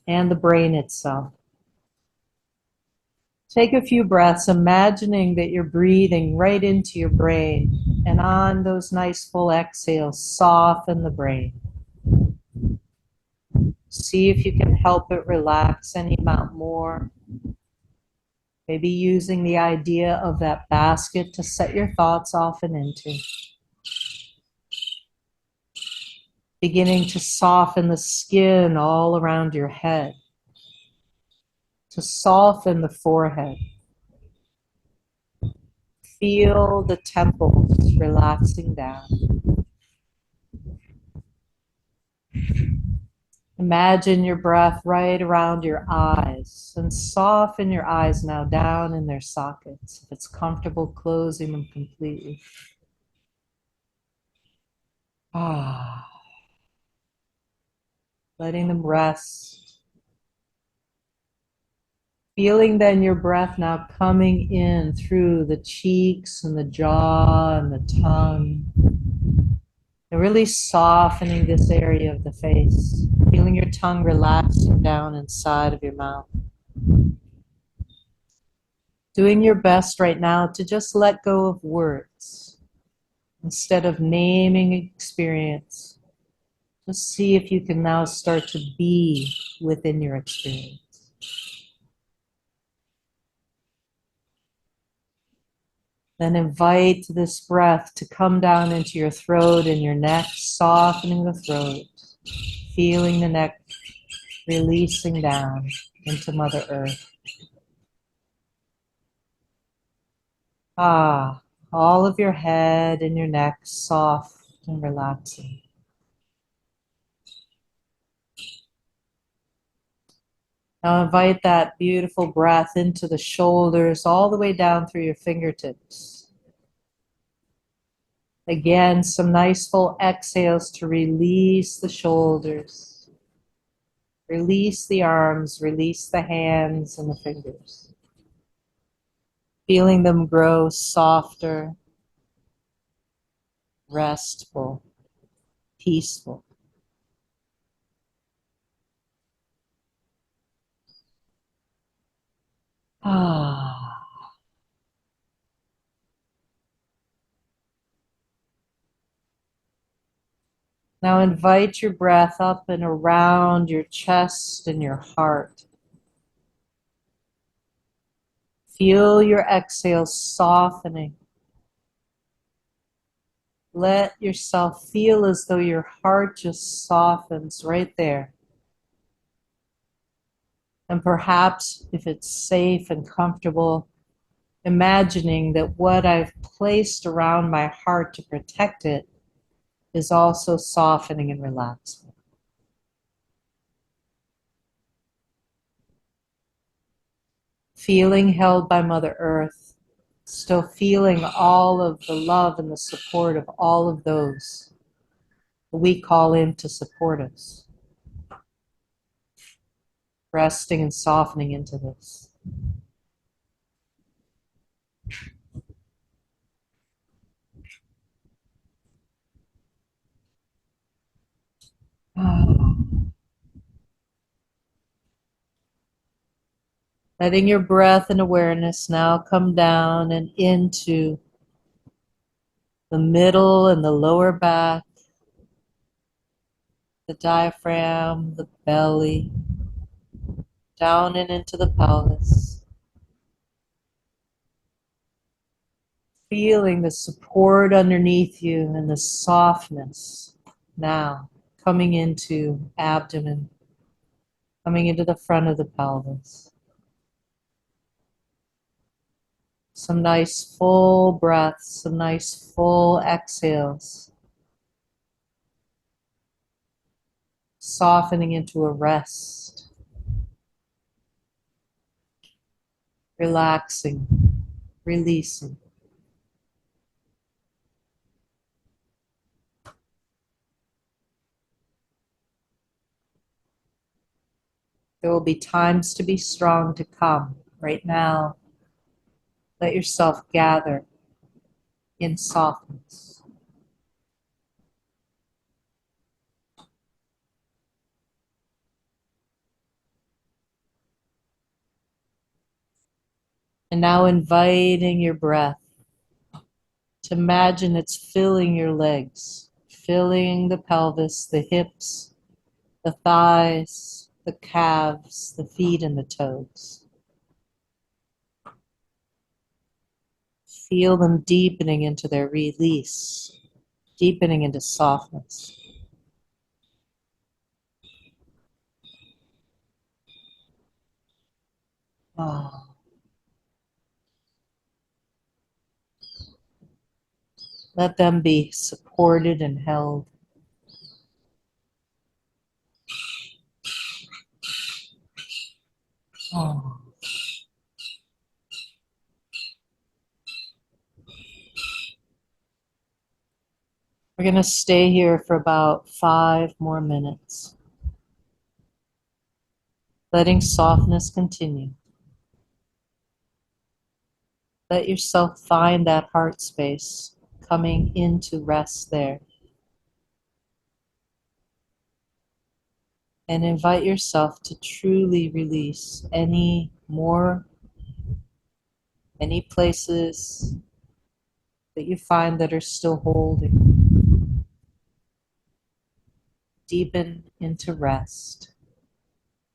and the brain itself. Take a few breaths, imagining that you're breathing right into your brain, and on those nice full exhales, soften the brain. See if you can help it relax any amount more. Maybe using the idea of that basket to set your thoughts often into. Beginning to soften the skin all around your head. To soften the forehead. Feel the temples relaxing down. Imagine your breath right around your eyes and soften your eyes now down in their sockets. If it's comfortable, closing them completely. Letting them rest. Feeling then your breath now coming in through the cheeks and the jaw and the tongue. And really softening this area of the face. Feeling your tongue relaxing down inside of your mouth. Doing your best right now to just let go of words. Instead of naming experience, just see if you can now start to be within your experience. Then invite this breath to come down into your throat and your neck, softening the throat, feeling the neck releasing down into Mother Earth. All of your head and your neck soft and relaxing. Now invite that beautiful breath into the shoulders, all the way down through your fingertips. Again, some nice full exhales to release the shoulders. Release the arms, release the hands and the fingers. Feeling them grow softer, restful, peaceful. Now invite your breath up and around your chest and your heart. Feel your exhales softening. Let yourself feel as though your heart just softens right there. And perhaps, if it's safe and comfortable, imagining that what I've placed around my heart to protect it is also softening and relaxing. Feeling held by Mother Earth, still feeling all of the love and the support of all of those that we call in to support us. Resting and softening into this. Letting your breath and awareness now come down and into the middle and the lower back, the diaphragm, the belly, down and into the pelvis. Feeling the support underneath you and the softness now coming into abdomen, coming into the front of the pelvis. Some nice full breaths, some nice full exhales. Softening into a rest. Relaxing, releasing. There will be times to be strong to come. Right now, let yourself gather in softness. And now inviting your breath to imagine it's filling your legs, filling the pelvis, the hips, the thighs, the calves, the feet, and the toes. Feel them deepening into their release, deepening into softness. Oh. Let them be supported and held. Oh. We're going to stay here for about 5 more minutes, letting softness continue. Let yourself find that heart space, coming into rest there. And invite yourself to truly release any places that you find that are still holding. Deepen into rest.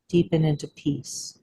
Deepen into peace.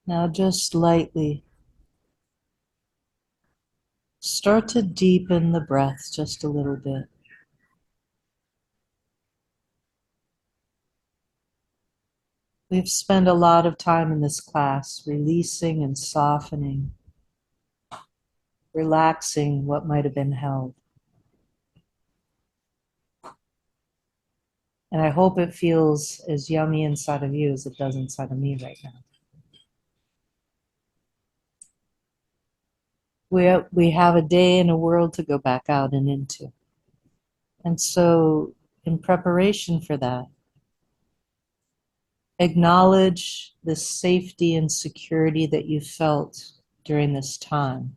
Now just lightly start to deepen the breath just a little bit. We've spent a lot of time in this class releasing and softening, relaxing what might have been held. And I hope it feels as yummy inside of you as it does inside of me right now. We have a day and a world to go back out and into. And so in preparation for that, acknowledge the safety and security that you felt during this time.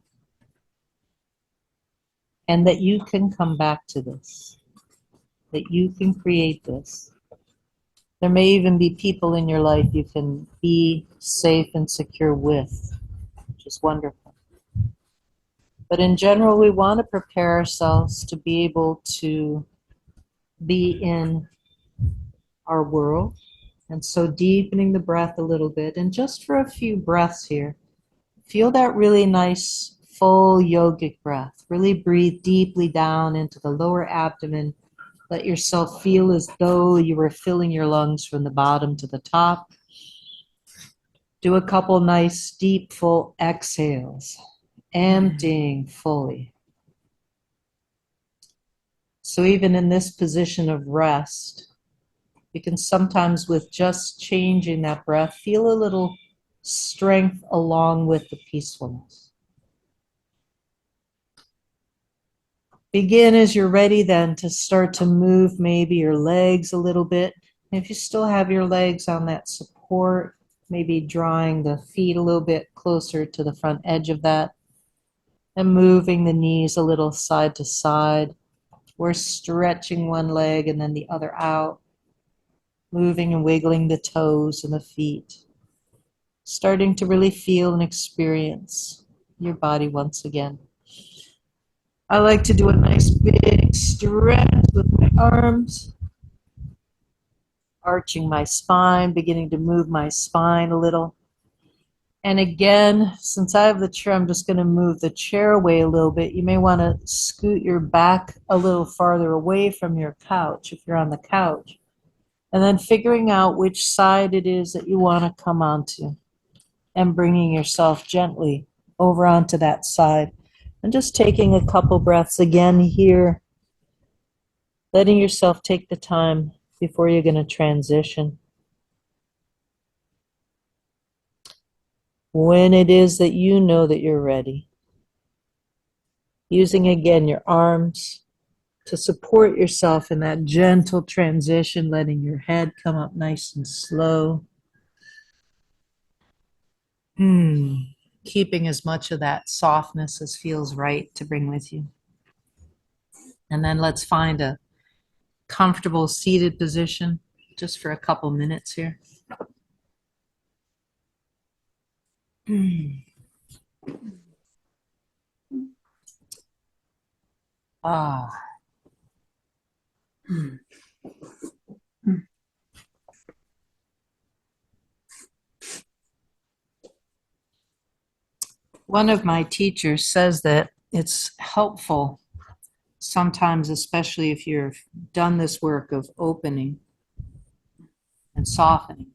And that you can come back to this, that you can create this. There may even be people in your life you can be safe and secure with, which is wonderful. But in general, we want to prepare ourselves to be able to be in our world. And so deepening the breath a little bit, and just for a few breaths here, feel that really nice, full yogic breath. Really breathe deeply down into the lower abdomen. Let yourself feel as though you were filling your lungs from the bottom to the top. Do a couple nice, deep, full exhales, emptying fully. So even in this position of rest, you can sometimes, with just changing that breath, feel a little strength along with the peacefulness. Begin as you're ready then to start to move maybe your legs a little bit. If you still have your legs on that support, maybe drawing the feet a little bit closer to the front edge of that, and moving the knees a little side to side. We're stretching one leg and then the other out, moving and wiggling the toes and the feet, starting to really feel and experience your body once again. I like to do a nice big stretch with my arms, arching my spine, beginning to move my spine a little. And again, since I have the chair, I'm just going to move the chair away a little bit. You may want to scoot your back a little farther away from your couch if you're on the couch. And then figuring out which side it is that you want to come onto and bringing yourself gently over onto that side. And just taking a couple breaths again here, letting yourself take the time before you're going to transition. When it is that you know that you're ready, using again your arms to support yourself in that gentle transition, letting your head come up nice and slow. Keeping as much of that softness as feels right to bring with you. And then let's find a comfortable seated position just for a couple minutes here. One of my teachers says that it's helpful sometimes, especially if you've done this work of opening and softening,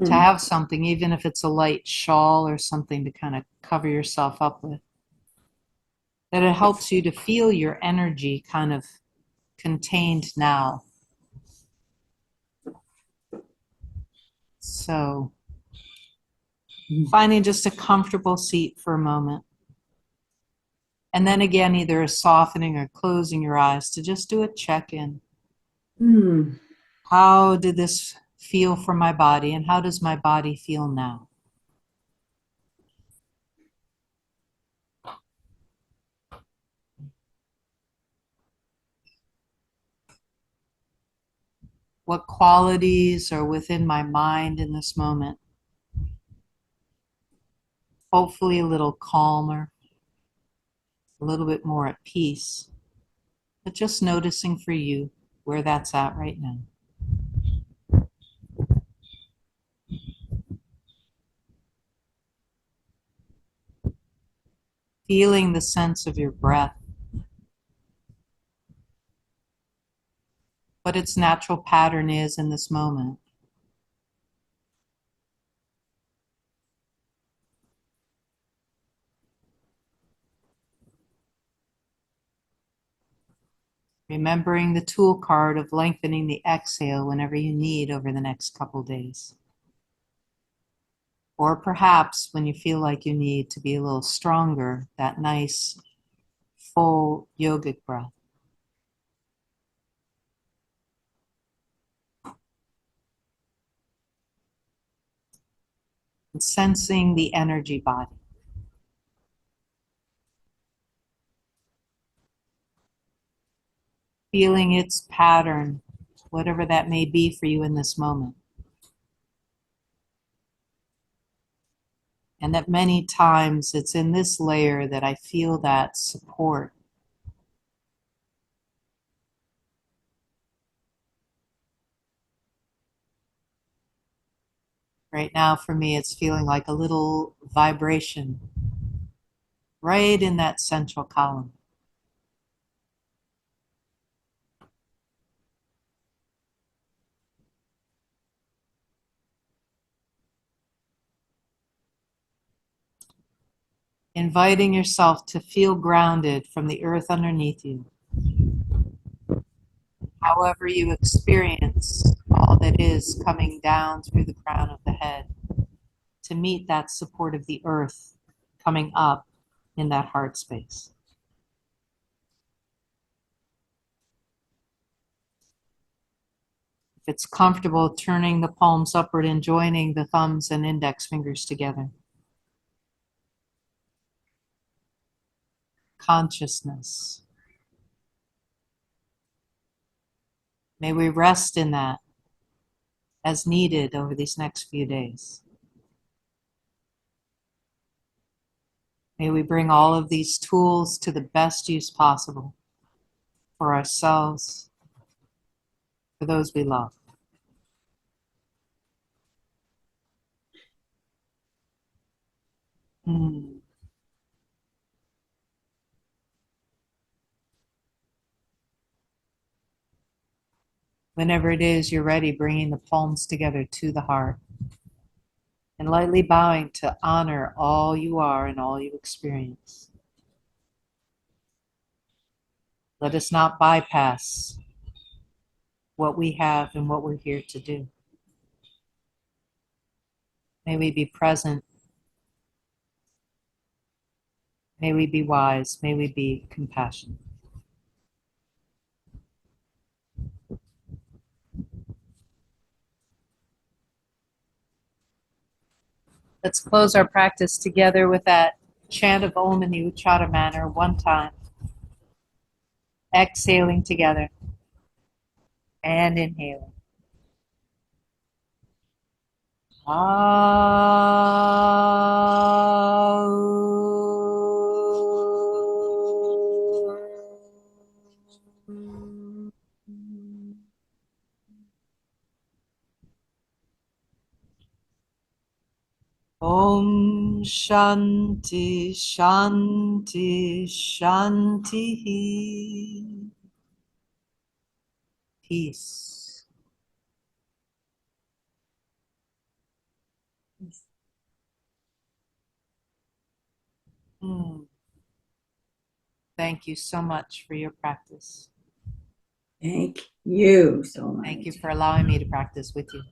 to have something, even if it's a light shawl or something to kind of cover yourself up with, that it helps you to feel your energy kind of contained now. So finding just a comfortable seat for a moment. And then again, either a softening or closing your eyes to just do a check-in. How did this feel for my body, and how does my body feel now? What qualities are within my mind in this moment? Hopefully a little calmer, a little bit more at peace, but just noticing for you where that's at right now. feeling the sense of your breath, what its natural pattern is in this moment. Remembering the tool card of lengthening the exhale whenever you need over the next couple days. Or perhaps when you feel like you need to be a little stronger, that nice, full yogic breath. And sensing the energy body. Feeling its pattern, whatever that may be for you in this moment. And that many times it's in this layer that I feel that support. Right now for me, it's feeling like a little vibration right in that central column. Inviting yourself to feel grounded from the earth underneath you. However you experience all that is coming down through the crown of the head, to meet that support of the earth coming up in that heart space. If it's comfortable, turning the palms upward and joining the thumbs and index fingers together. Consciousness. May we rest in that as needed over these next few days. May we bring all of these tools to the best use possible for ourselves, for those we love. Whenever it is you're ready, bringing the palms together to the heart and lightly bowing to honor all you are and all you experience. Let us not bypass what we have and what we're here to do. May we be present. May we be wise. May we be compassionate. Let's close our practice together with that chant of Om in the Uchara manner one time. Exhaling together and inhaling. Om Shanti Shanti Shanti. Peace. Thank you so much for your practice. Thank you so much. Thank you for allowing me to practice with you.